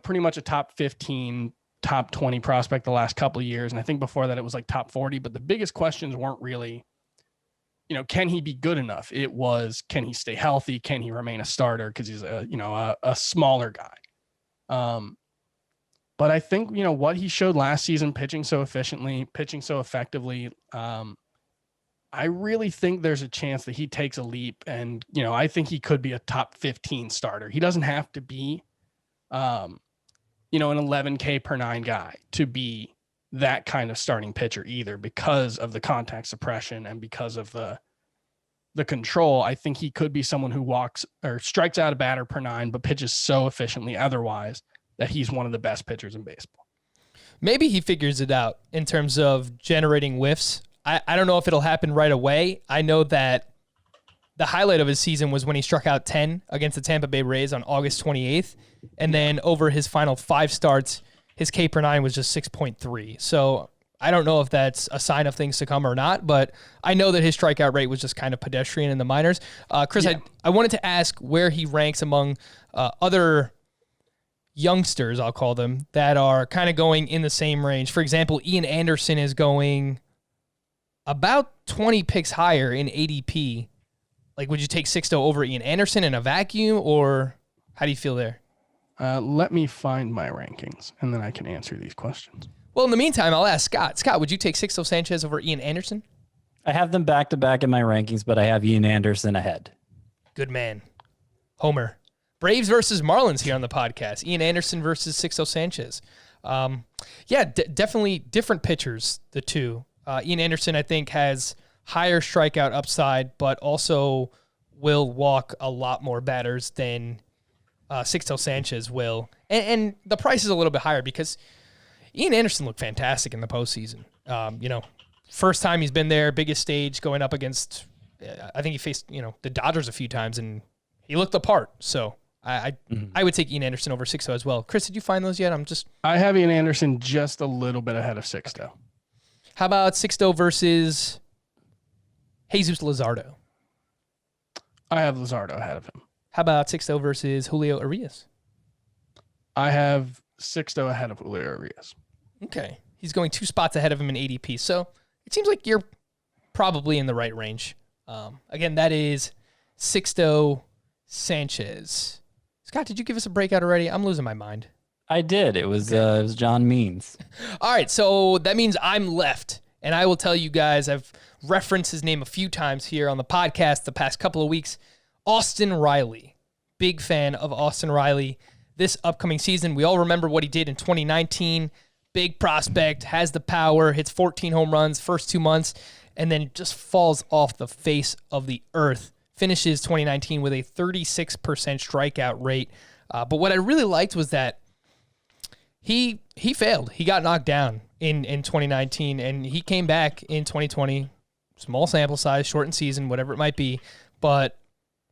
pretty much a top 15, top 20 prospect the last couple of years. And I think before that it was top 40, but the biggest questions weren't really, can he be good enough? It was, can he stay healthy? Can he remain a starter? Cause he's a smaller guy. But I think, what he showed last season, pitching so efficiently, pitching so effectively, I really think there's a chance that he takes a leap and, I think he could be a top 15 starter. He doesn't have to be, an 11K per 9 guy to be that kind of starting pitcher either because of the contact suppression and because of the control. I think he could be someone who walks or strikes out a batter per 9, but pitches so efficiently otherwise that he's one of the best pitchers in baseball. Maybe he figures it out in terms of generating whiffs. I don't know if it'll happen right away. I know that the highlight of his season was when he struck out 10 against the Tampa Bay Rays on August 28th. And then over his final 5 starts, his K per 9 was just 6.3. So I don't know if that's a sign of things to come or not, but I know that his strikeout rate was just kind of pedestrian in the minors. Chris, yeah. I wanted to ask where he ranks among other youngsters, I'll call them, that are kind of going in the same range. For example, Ian Anderson is going about 20 picks higher in ADP. Would you take Sixto over Ian Anderson in a vacuum, or how do you feel there? Let me find my rankings, and then I can answer these questions. Well, in the meantime, I'll ask Scott. Scott, would you take Sixto Sanchez over Ian Anderson? I have them back-to-back in my rankings, but I have Ian Anderson ahead. Good man. Homer. Braves versus Marlins here on the podcast. Ian Anderson versus Sixto Sanchez. Definitely different pitchers, the two. Ian Anderson, I think, has higher strikeout upside, but also will walk a lot more batters than Sixto Sanchez will. And the price is a little bit higher because Ian Anderson looked fantastic in the postseason. First time he's been there, biggest stage, going up against, I think he faced, the Dodgers a few times, and he looked the part. So I would take Ian Anderson over Sixto as well. Chris, did you find those yet? I have Ian Anderson just a little bit ahead of Sixto. Okay. How about Sixto versus Jesus Luzardo? I have Luzardo ahead of him. How about Sixto versus Julio Urias? I have Sixto ahead of Julio Urias. Okay. He's going 2 spots ahead of him in ADP. So it seems like you're probably in the right range. Again, that is Sixto Sanchez. Scott, did you give us a breakout already? I'm losing my mind. I did. It was John Means. All right, so that means I'm left, and I will tell you guys, I've referenced his name a few times here on the podcast the past couple of weeks. Austin Riley. Big fan of Austin Riley this upcoming season. We all remember what he did in 2019. Big prospect, has the power, hits 14 home runs first 2 months, and then just falls off the face of the earth. Finishes 2019 with a 36% strikeout rate. But what I really liked was that he failed. He got knocked down in 2019, and he came back in 2020. Small sample size, shortened season, whatever it might be. But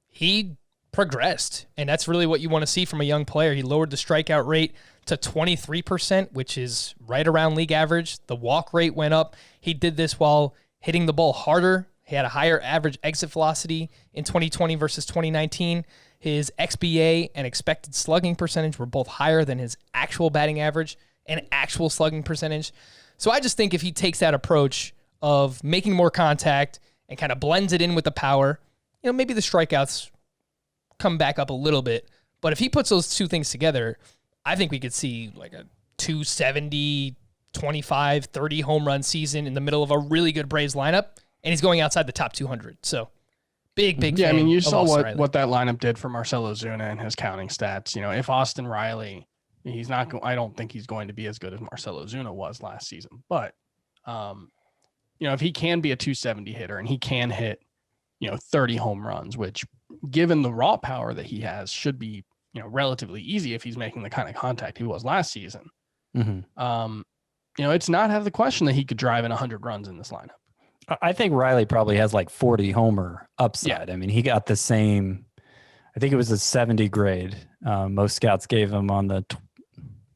he progressed, and that's really what you want to see from a young player. He lowered the strikeout rate to 23%, which is right around league average. The walk rate went up. He did this while hitting the ball harder. He had a higher average exit velocity in 2020 versus 2019. His XBA and expected slugging percentage were both higher than his actual batting average and actual slugging percentage. So I just think if he takes that approach of making more contact and kind of blends it in with the power, maybe the strikeouts come back up a little bit. But if he puts those two things together, I think we could see like a 270, 25, 30 home run season in the middle of a really good Braves lineup. And he's going outside the top 200. So big Yeah, I mean, you saw what that lineup did for Marcell Ozuna and his counting stats. If Austin Riley, he's not. I don't think he's going to be as good as Marcell Ozuna was last season. But, if he can be a 270 hitter and he can hit, 30 home runs, which given the raw power that he has should be, relatively easy if he's making the kind of contact he was last season. Mm-hmm. It's not out of the question that he could drive in 100 runs in this lineup. I think Riley probably has like 40 homer upside. Yeah. I mean, he got the same, I think it was a 70 grade. Most scouts gave him on the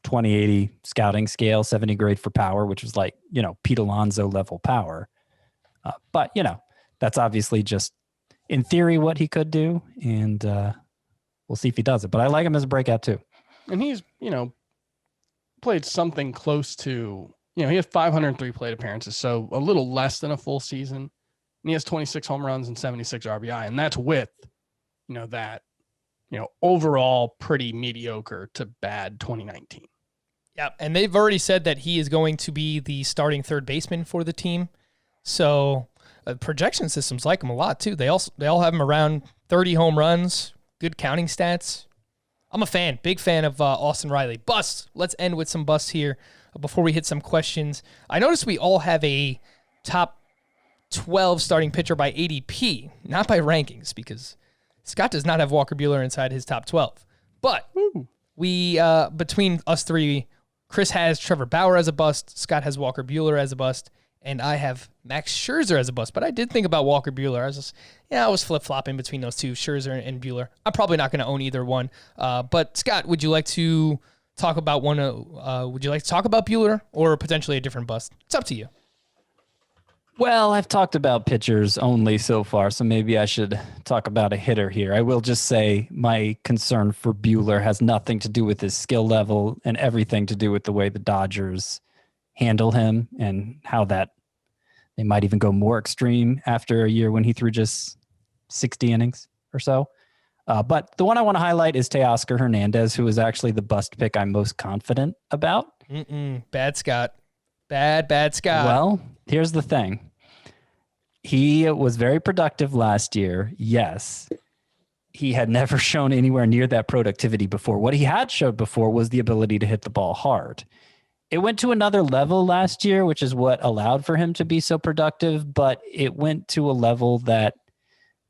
2080 scouting scale, 70 grade for power, which was like, Pete Alonso level power. But, that's obviously just in theory what he could do. And we'll see if he does it. But I like him as a breakout too. And he's, played something close to, he has 503 plate appearances, so a little less than a full season. And he has 26 home runs and 76 RBI. And that's with, that, overall pretty mediocre to bad 2019. Yeah. And they've already said that he is going to be the starting third baseman for the team. So projection systems like him a lot too. They all have him around 30 home runs, good counting stats. I'm a fan, big fan of Austin Riley. Busts. Let's end with some busts here before we hit some questions. I noticed we all have a top 12 starting pitcher by ADP, not by rankings, because Scott does not have Walker Buehler inside his top 12. But we, between us three, Chris has Trevor Bauer as a bust, Scott has Walker Buehler as a bust, and I have Max Scherzer as a bust. But I did think about Walker Buehler. I was flip-flopping between those two, Scherzer and Buehler. I'm probably not going to own either one. But Scott, would you like to talk about one? Would you like to talk about Buehler or potentially a different bust? It's up to you. Well, I've talked about pitchers only so far, so maybe I should talk about a hitter here. I will just say my concern for Buehler has nothing to do with his skill level and everything to do with the way the Dodgers handle him and how that they might even go more extreme after a year when he threw just 60 innings or so. But the one I want to highlight is Teoscar Hernandez, who is actually the bust pick I'm most confident about. Bad Scott. Bad Scott. Well, here's the thing. He was very productive last year. Yes. He had never shown anywhere near that productivity before. What he had showed before was the ability to hit the ball hard. It went to another level last year, which is what allowed for him to be so productive, but it went to a level that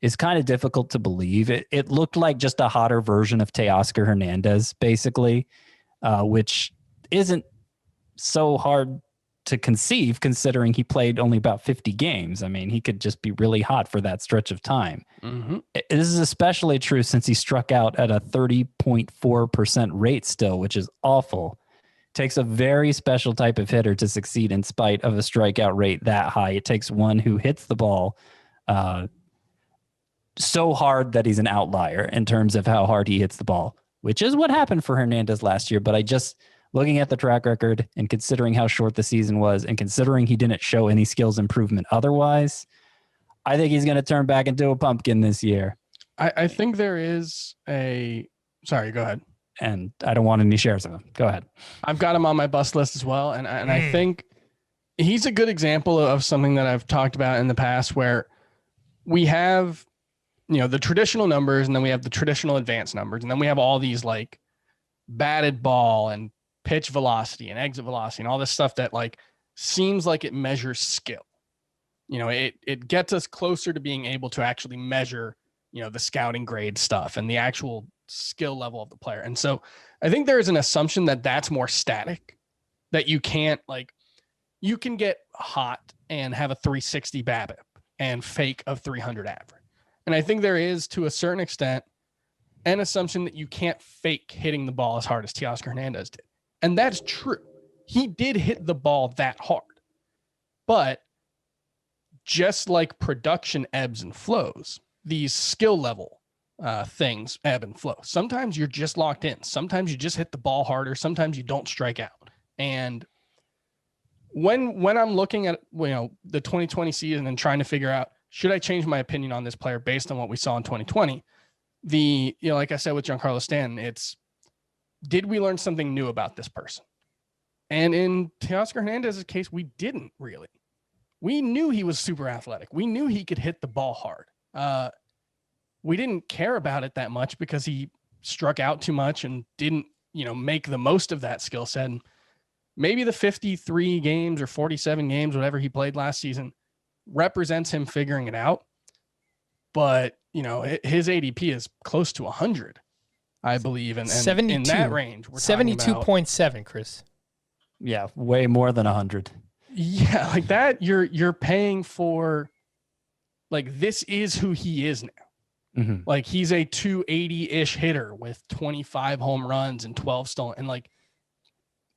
is kind of difficult to believe. It looked like just a hotter version of Teoscar Hernandez, basically, which isn't so hard to conceive considering he played only about 50 games. I mean, he could just be really hot for that stretch of time. Mm-hmm. This is especially true since he struck out at a 30.4% rate still, which is awful. Takes a very special type of hitter to succeed in spite of a strikeout rate that high. It takes one who hits the ball so hard that he's an outlier in terms of how hard he hits the ball, which is what happened for Hernandez last year. But looking at the track record and considering how short the season was and considering he didn't show any skills improvement otherwise, I think he's going to turn back into a pumpkin this year. I think there is sorry, go ahead. And I don't want any shares of him. Go ahead. I've got him on my bust list as well. And I think he's a good example of something that I've talked about in the past where we have, the traditional numbers and then we have the traditional advanced numbers. And then we have all these like batted ball and pitch velocity and exit velocity and all this stuff that like seems like it measures skill. It gets us closer to being able to actually measure, the scouting grade stuff and the actual skill level of the player. And so I think there is an assumption that that's more static, that you can't you can get hot and have a 360 BABIP and fake a 300 average. And I think there is to a certain extent an assumption that you can't fake hitting the ball as hard as Teoscar Hernandez did. And that's true. He did hit the ball that hard. But just like production ebbs and flows, these skill level things ebb and flow. Sometimes you're just locked in. Sometimes you just hit the ball harder. Sometimes you don't strike out. And when I'm looking at the 2020 season and trying to figure out, should I change my opinion on this player based on what we saw in 2020? Like I said with Giancarlo Stanton, it's, did we learn something new about this person? And in Teoscar Hernandez's case, we didn't really. We knew he was super athletic. We knew he could hit the ball hard. We didn't care about it that much because he struck out too much and didn't, make the most of that skill set. And maybe the 53 games or 47 games, whatever he played last season, represents him figuring it out. But, his ADP is close to 100. I believe, and 72. In that range, we're 72.7, Chris. Yeah, way more than 100. Yeah, like that. You're paying for, like, this is who he is now. Mm-hmm. Like he's a 280-ish hitter with 25 home runs and 12 stolen, and like.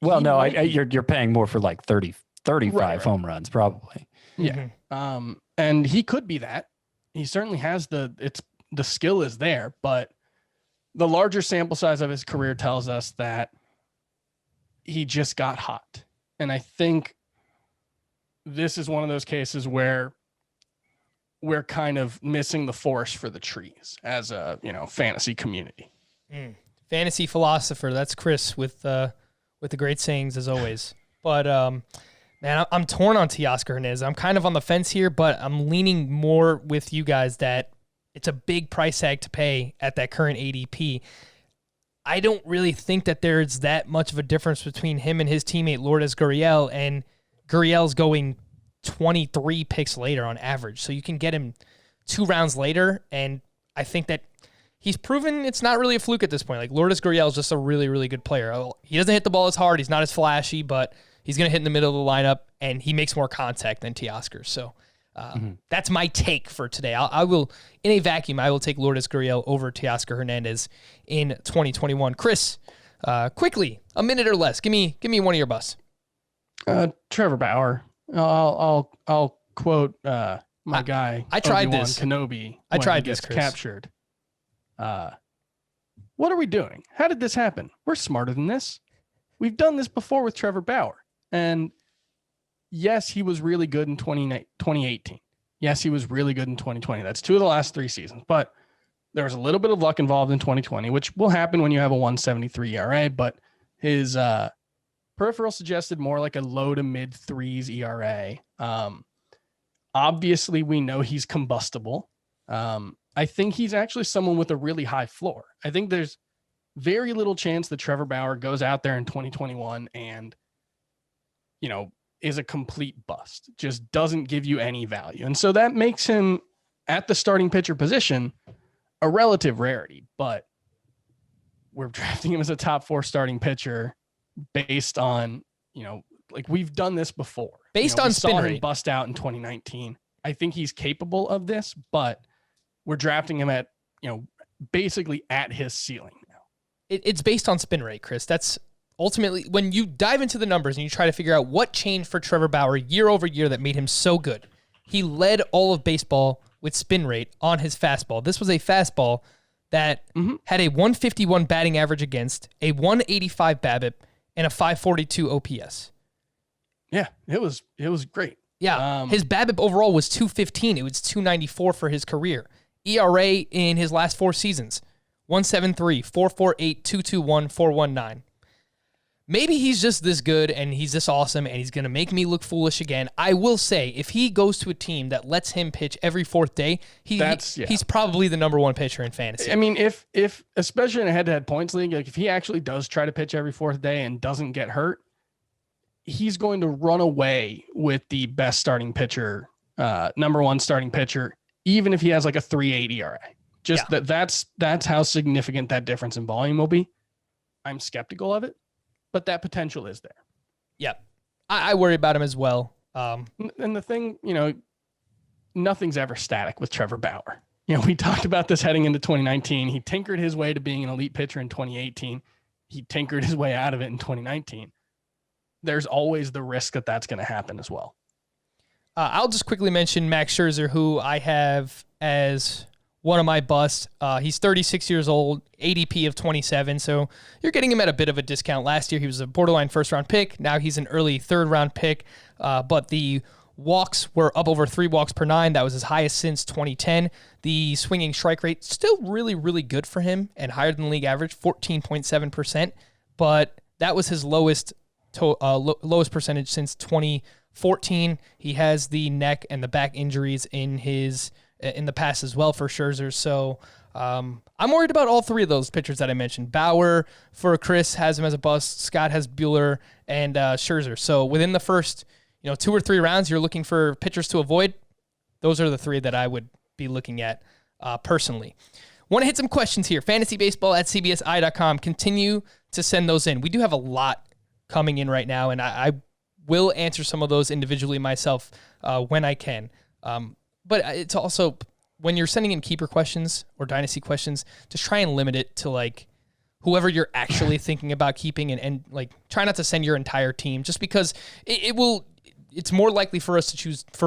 Well, no, you're paying more for like 35 right. home runs, probably. Yeah, and he could be that. He certainly has the skill is there, but the larger sample size of his career tells us that he just got hot. And I think this is one of those cases where we're kind of missing the forest for the trees as a, fantasy community. Fantasy philosopher. That's Chris with the great sayings as always. But, man, I'm torn on Teoscar Hernandez. I'm kind of on the fence here, but I'm leaning more with you guys that it's a big price tag to pay at that current ADP. I don't really think that there's that much of a difference between him and his teammate Lourdes Gurriel, and Gurriel's going 23 picks later on average. So you can get him 2 rounds later, and I think that he's proven it's not really a fluke at this point. Like, Lourdes Gurriel is just a really, really good player. He doesn't hit the ball as hard. He's not as flashy, but he's going to hit in the middle of the lineup, and he makes more contact than Teoscar. So that's my take for today. I will, in a vacuum, I will take Lourdes Gurriel over Teoscar Hernandez in 2021. Chris, quickly, a minute or less. Give me one of your busts. Trevor Bauer. I'll quote my guy. I tried Obi-Wan this. Kenobi. I tried this, Chris. Captured. What are we doing? How did this happen? We're smarter than this. We've done this before with Trevor Bauer. And yes, he was really good in 2018. Yes, he was really good in 2020. That's 2 of the last 3 seasons. But there was a little bit of luck involved in 2020, which will happen when you have a 1.73 ERA. But his peripheral suggested more like a low to mid 3s ERA. Obviously, we know he's combustible. I think he's actually someone with a really high floor. I think there's very little chance that Trevor Bauer goes out there in 2021 and is a complete bust, just doesn't give you any value. And so that makes him at the starting pitcher position a relative rarity, but we're drafting him as a top 4 starting pitcher based on, like we've done this before. Based on spin saw rate. him bust out in 2019. I think he's capable of this, but we're drafting him at, basically at his ceiling now. It's based on spin rate, Chris. That's ultimately when you dive into the numbers and you try to figure out what changed for Trevor Bauer year over year that made him so good. He led all of baseball with spin rate on his fastball. This was a fastball that had a 151 batting average against, a 185 BABIP, and a 542 OPS. Yeah, it was great. Yeah, his BABIP overall was 215. It was 294 for his career. ERA in his last 4 seasons, 173, 448, 221, 419. Maybe he's just this good and he's this awesome and he's going to make me look foolish again. I will say, if he goes to a team that lets him pitch every 4th day, he's probably the number 1 pitcher in fantasy. I mean, if especially in a head-to-head points league, like if he actually does try to pitch every 4th day and doesn't get hurt, he's going to run away with the best starting pitcher, number 1 starting pitcher, even if he has like a 3.8 ERA. That's how significant that difference in volume will be. I'm skeptical of it, but that potential is there. Yeah, I worry about him as well. And the thing, nothing's ever static with Trevor Bauer. We talked about this heading into 2019. He tinkered his way to being an elite pitcher in 2018. He tinkered his way out of it in 2019. There's always the risk that that's going to happen as well. I'll just quickly mention Max Scherzer, who I have as one of my busts. He's 36 years old, ADP of 27, so you're getting him at a bit of a discount. Last year, he was a borderline first-round pick. Now he's an early third-round pick, but the walks were up over 3 walks per 9. That was his highest since 2010. The swinging strike rate, still really, really good for him and higher than league average, 14.7%, but that was his lowest percentage since 2014. He has the neck and the back injuries in the past as well for Scherzer. So I'm worried about all 3 of those pitchers that I mentioned. Bauer for Chris has him as a bust. Scott has Buehler and Scherzer. So within the first 2 or 3 rounds, you're looking for pitchers to avoid. Those are the 3 that I would be looking at personally. Want to hit some questions here. FantasyBaseball@cbsi.com. Continue to send those in. We do have a lot coming in right now, and I will answer some of those individually myself when I can. But it's also, when you're sending in keeper questions or dynasty questions, just try and limit it to like whoever you're actually thinking about keeping, and like try not to send your entire team, just because it's more likely for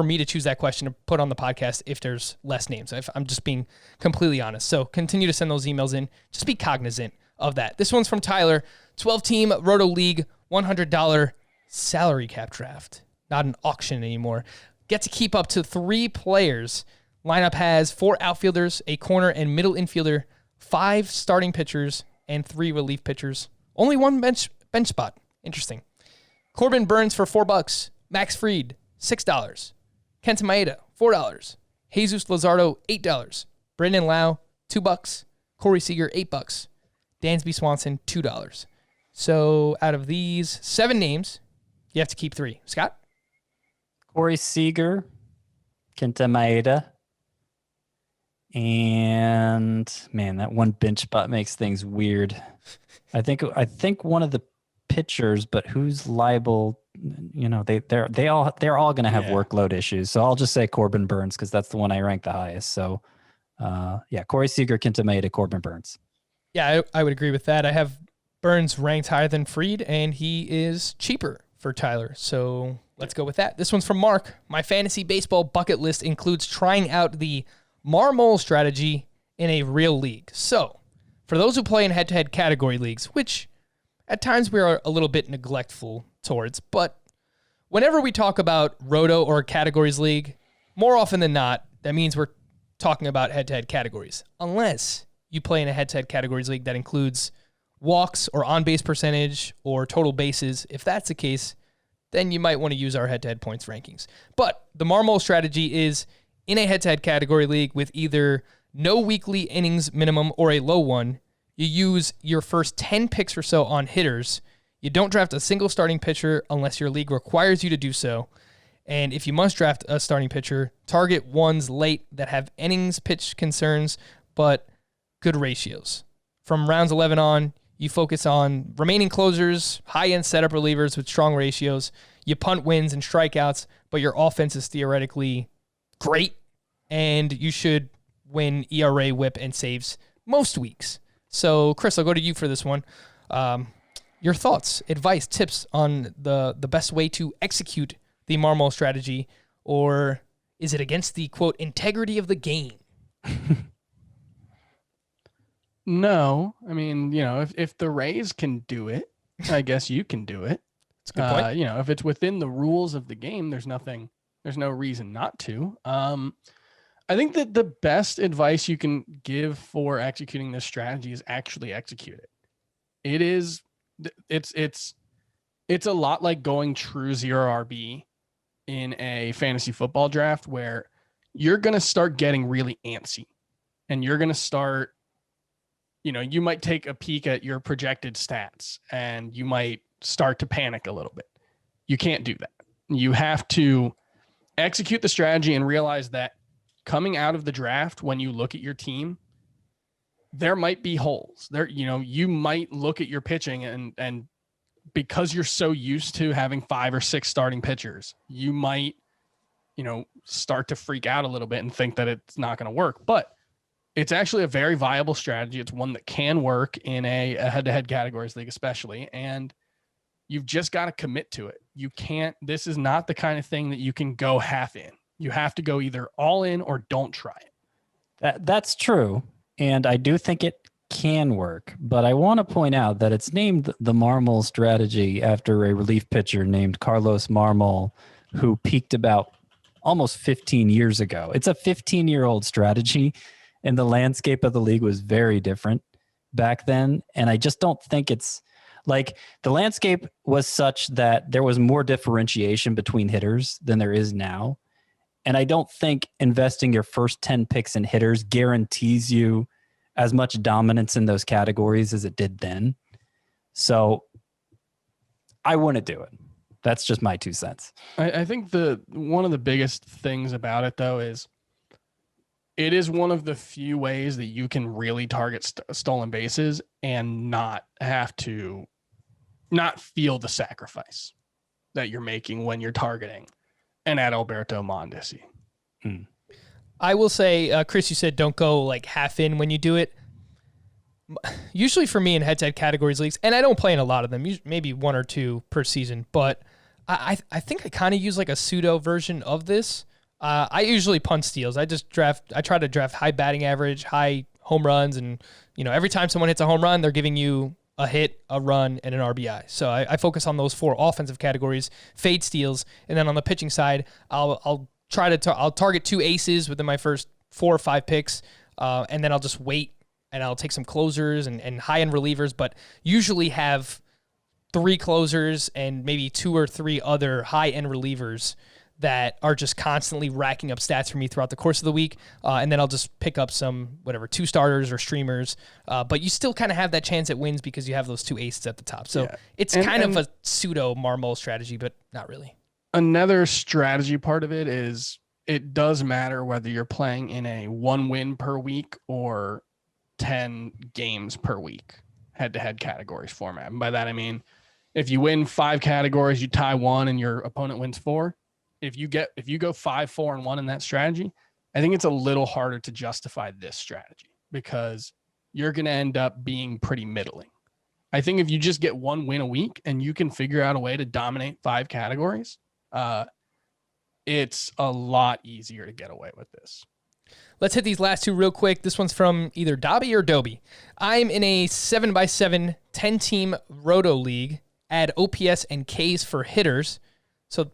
me to choose that question to put on the podcast if there's less names. I'm just being completely honest. So continue to send those emails in. Just be cognizant of that. This one's from Tyler. 12-team Roto League, $100 salary cap draft. Not an auction anymore. Get to keep up to 3 players. Lineup has 4 outfielders, a corner and middle infielder, 5 starting pitchers, and 3 relief pitchers. Only 1 bench spot. Interesting. Corbin Burns for $4. Max Fried, $6. Kenta Maeda, $4. Jesus Luzardo, $8. Brendan Lau, $2. Corey Seager, $8. Dansby Swanson, $2. So out of these 7 names, you have to keep 3. Scott? Corey Seager, Kenta Maeda, and man, that 1 bench spot makes things weird. I think one of the pitchers, but who's liable? They're all going to have workload issues. So I'll just say Corbin Burns because that's the one I rank the highest. So Corey Seager, Kenta Maeda, Corbin Burns. Yeah, I would agree with that. I have Burns ranked higher than Fried, and he is cheaper for Tyler. So let's go with that. This one's from Mark. My fantasy baseball bucket list includes trying out the Marmol strategy in a real league. So for those who play in head-to-head category leagues, which at times we are a little bit neglectful towards, but whenever we talk about Roto or categories league, more often than not, that means we're talking about head-to-head categories. Unless you play in a head-to-head categories league that includes walks or on-base percentage or total bases. If that's the case, then you might want to use our head-to-head points rankings. But the Marmol strategy is in a head-to-head category league with either no weekly innings minimum or a low one. You use your first 10 picks or so on hitters. You don't draft a single starting pitcher unless your league requires you to do so. And if you must draft a starting pitcher, target ones late that have innings pitch concerns, but good ratios. From rounds 11 on, you focus on remaining closers, high-end setup relievers with strong ratios. You punt wins and strikeouts, but your offense is theoretically great, and you should win ERA, whip, and saves most weeks. So, Chris, I'll go to you for this one. Your thoughts, advice, tips on the best way to execute the Marmol strategy, or is it against the, quote, integrity of the game? No. I mean, if the Rays can do it, I guess you can do it. That's a good point. If it's within the rules of the game, there's no reason not to. I think that the best advice you can give for executing this strategy is actually execute it. It's a lot like going true 0 RB in a fantasy football draft, where you're going to start getting really antsy, and you're going to start, you might take a peek at your projected stats and you might start to panic a little bit. You can't do that. You have to execute the strategy and realize that coming out of the draft, when you look at your team, there might be holes there. You might look at your pitching and because you're so used to having 5 or 6 starting pitchers, you might, start to freak out a little bit and think that it's not going to work. But it's actually a very viable strategy. It's one that can work in a head-to-head categories league, especially. And you've just got to commit to it. This is not the kind of thing that you can go half in. You have to go either all in or don't try it. That's true. And I do think it can work, but I want to point out that it's named the Marmol strategy after a relief pitcher named Carlos Marmol, who peaked about almost 15 years ago. It's a 15-year-old strategy, and the landscape of the league was very different back then. And I just don't think it's like the landscape was such that there was more differentiation between hitters than there is now. And I don't think investing your first 10 picks in hitters guarantees you as much dominance in those categories as it did then. So I wouldn't do it. That's just my 2 cents. I think one of the biggest things about it, though, is it is one of the few ways that you can really target stolen bases and not feel the sacrifice that you're making when you're targeting an Adalberto Mondesi. I will say, Chris, you said don't go like half in when you do it. Usually for me in head-to-head categories leagues, and I don't play in a lot of them, maybe 1 or 2 per season, but I think I kind of use like a pseudo version of this. I usually punt steals. I try to draft high batting average, high home runs, and every time someone hits a home run, they're giving you a hit, a run, and an RBI. So I focus on those 4 offensive categories, fade steals, and then on the pitching side, I'll target 2 aces within my first 4 or 5 picks, and then I'll just wait, and I'll take some closers and high-end relievers, but usually have 3 closers and maybe 2 or 3 other high-end relievers that are just constantly racking up stats for me throughout the course of the week. And then I'll just pick up some, 2 starters or streamers. But you still kind of have that chance at wins because you have those 2 aces at the top. So it's kind of a pseudo Marmol strategy, but not really. Another strategy part of it is it does matter whether you're playing in a 1 win per week or 10 games per week head-to-head categories format. And by that, I mean, if you win 5 categories, you tie 1 and your opponent wins 4. If you go 5, 4, and 1 in that strategy, I think it's a little harder to justify this strategy because you're going to end up being pretty middling. I think if you just get 1 win a week and you can figure out a way to dominate 5 categories, it's a lot easier to get away with this. Let's hit these last 2 real quick. This one's from either Dobby or Dobie. I'm in a 7x7 10-team roto league. Add OPS and Ks for hitters. So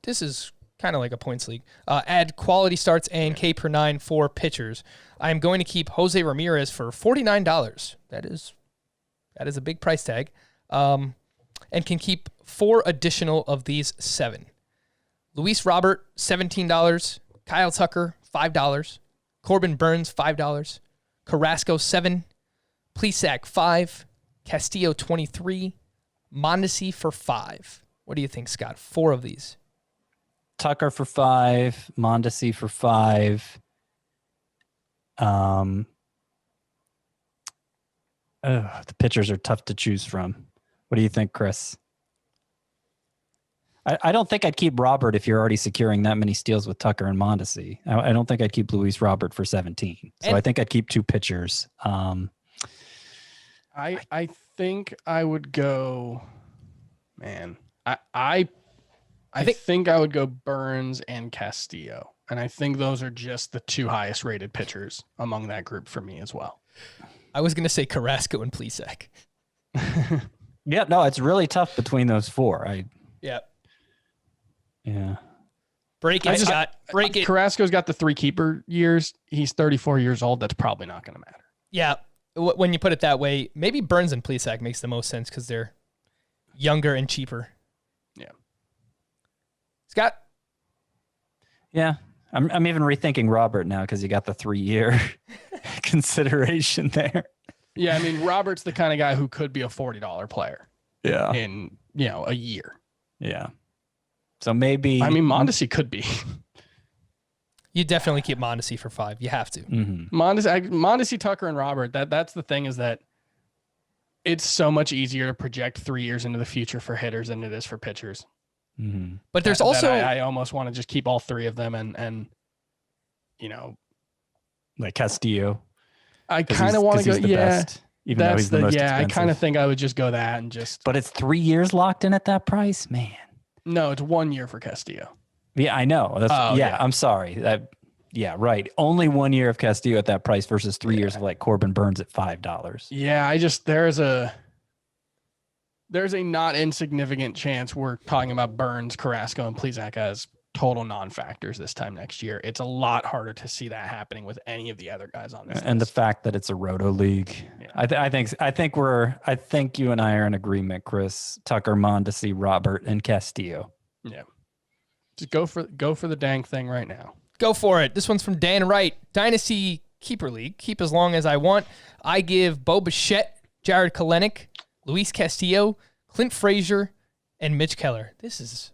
this is kind of like a points league. Add quality starts and K per 9 for pitchers. I'm going to keep Jose Ramirez for $49. That is a big price tag. And can keep 4 additional of these 7. Luis Robert, $17. Kyle Tucker, $5. Corbin Burns, $5. Carrasco, $7. Plesac, $5. Castillo, $23. Mondesi for 5. What do you think, Scott? 4 of these. Tucker for 5, Mondesi for 5. The pitchers are tough to choose from. What do you think, Chris? I don't think I'd keep Robert if you're already securing that many steals with Tucker and Mondesi. I don't think I'd keep Luis Robert for 17. So I think I'd keep 2 pitchers. I think I would go, man. I think I would go Burns and Castillo. And I think those are just the 2 highest rated pitchers among that group for me as well. I was going to say Carrasco and Plesac. Yeah, no, it's really tough between those 4. Yeah. Break it, Scott. Break it. Carrasco's got the 3 keeper years. He's 34 years old. That's probably not going to matter. Yeah. When you put it that way, maybe Burns and Plesac makes the most sense because they're younger and cheaper. Yeah. Scott? Yeah. I'm even rethinking Robert now because you got the 3-year consideration there. Yeah, I mean, Robert's the kind of guy who could be a $40 player. Yeah. In, a year. Yeah. So maybe... I mean, Mondesi could be. You definitely keep Mondesi for 5. You have to. Mm-hmm. Mondesi, Tucker, and Robert, that's the thing, is that it's so much easier to project 3 years into the future for hitters than it is for pitchers. Mm-hmm. But there's also... I almost want to just keep all 3 of them and like Castillo. I kind of want to go, best, even though he's the most expensive. I kind of think I would just go that and just... But it's 3 years locked in at that price? Man. No, it's 1 year for Castillo. Yeah, I know. I'm sorry. Right. Only 1 year of Castillo at that price versus 3 years of like Corbin Burns at $5. Yeah, there's a not insignificant chance we're talking about Burns, Carrasco, and Plesac as total non-factors this time next year. It's a lot harder to see that happening with any of the other guys on this and list. The fact that it's a roto league. Yeah. I think you and I are in agreement, Chris. Tucker, Mondesi, Robert, and Castillo. Yeah. Just go for the dang thing right now. Go for it. This one's from Dan Wright. Dynasty Keeper League. Keep as long as I want. I give Bo Bichette, Jared Kelenic, Luis Castillo, Clint Frazier, and Mitch Keller. This is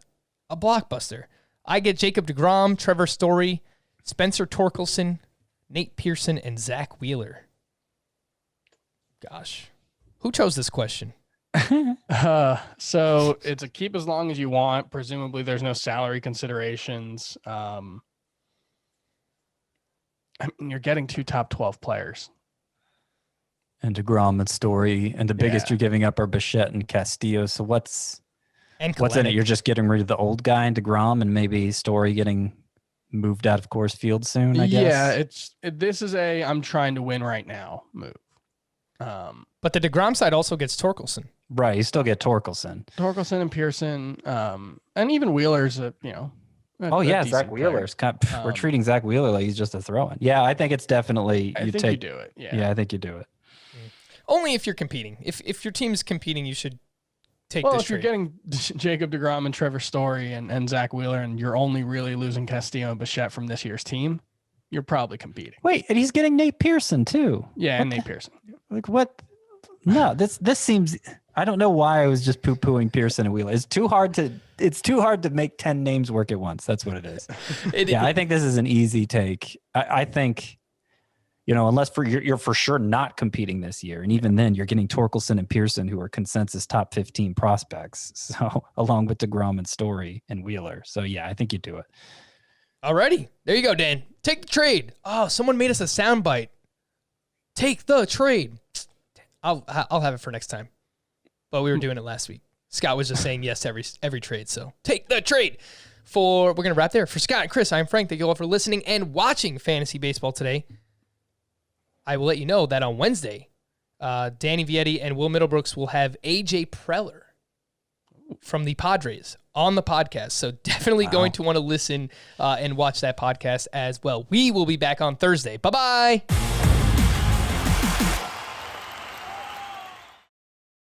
a blockbuster. I get Jacob deGrom, Trevor Story, Spencer Torkelson, Nate Pearson, and Zach Wheeler. Gosh. Who chose this question? So it's a keep as long as you want. Presumably there's no salary considerations. I mean, you're getting 2 top 12 players. And deGrom and Story, and the biggest you're giving up are Bichette and Castillo. So what's in it? You're just getting rid of the old guy and deGrom, and maybe Story getting moved out of Coors Field soon, I guess. Yeah, this is a I'm trying to win right now move. But the deGrom side also gets Torkelson. Right, you still get Torkelson and Pearson, and even Wheeler's Zach Wheeler's. We're treating Zach Wheeler like he's just a throw-in. Yeah, I think it's definitely you do it. Yeah, I think you do it. Only if you're competing. If your team's competing, you should take this trade. If you're getting Jacob deGrom and Trevor Story and Zach Wheeler, and you're only really losing Castillo and Bichette from this year's team, you're probably competing. Wait, and he's getting Nate Pearson too. Yeah, and Nate Pearson. Like what? No, this seems. I don't know why I was just poo-pooing Pearson and Wheeler. It's too hard to make 10 names work at once. That's what it is. I think this is an easy take. I think, unless you're for sure not competing this year, and even then you're getting Torkelson and Pearson, who are consensus top 15 prospects. So along with deGrom and Story and Wheeler. So yeah, I think you do it. Alrighty, there you go, Dan. Take the trade. Oh, someone made us a soundbite. Take the trade. I'll have it for next time. But we were doing it last week. Scott was just saying yes to every trade. So take the trade. We're going to wrap there. For Scott and Chris, I'm Frank. Thank you all for listening and watching Fantasy Baseball today. I will let you know that on Wednesday, Danny Vietti and Will Middlebrooks will have AJ Preller from the Padres on the podcast. So definitely going to want to listen and watch that podcast as well. We will be back on Thursday. Bye-bye.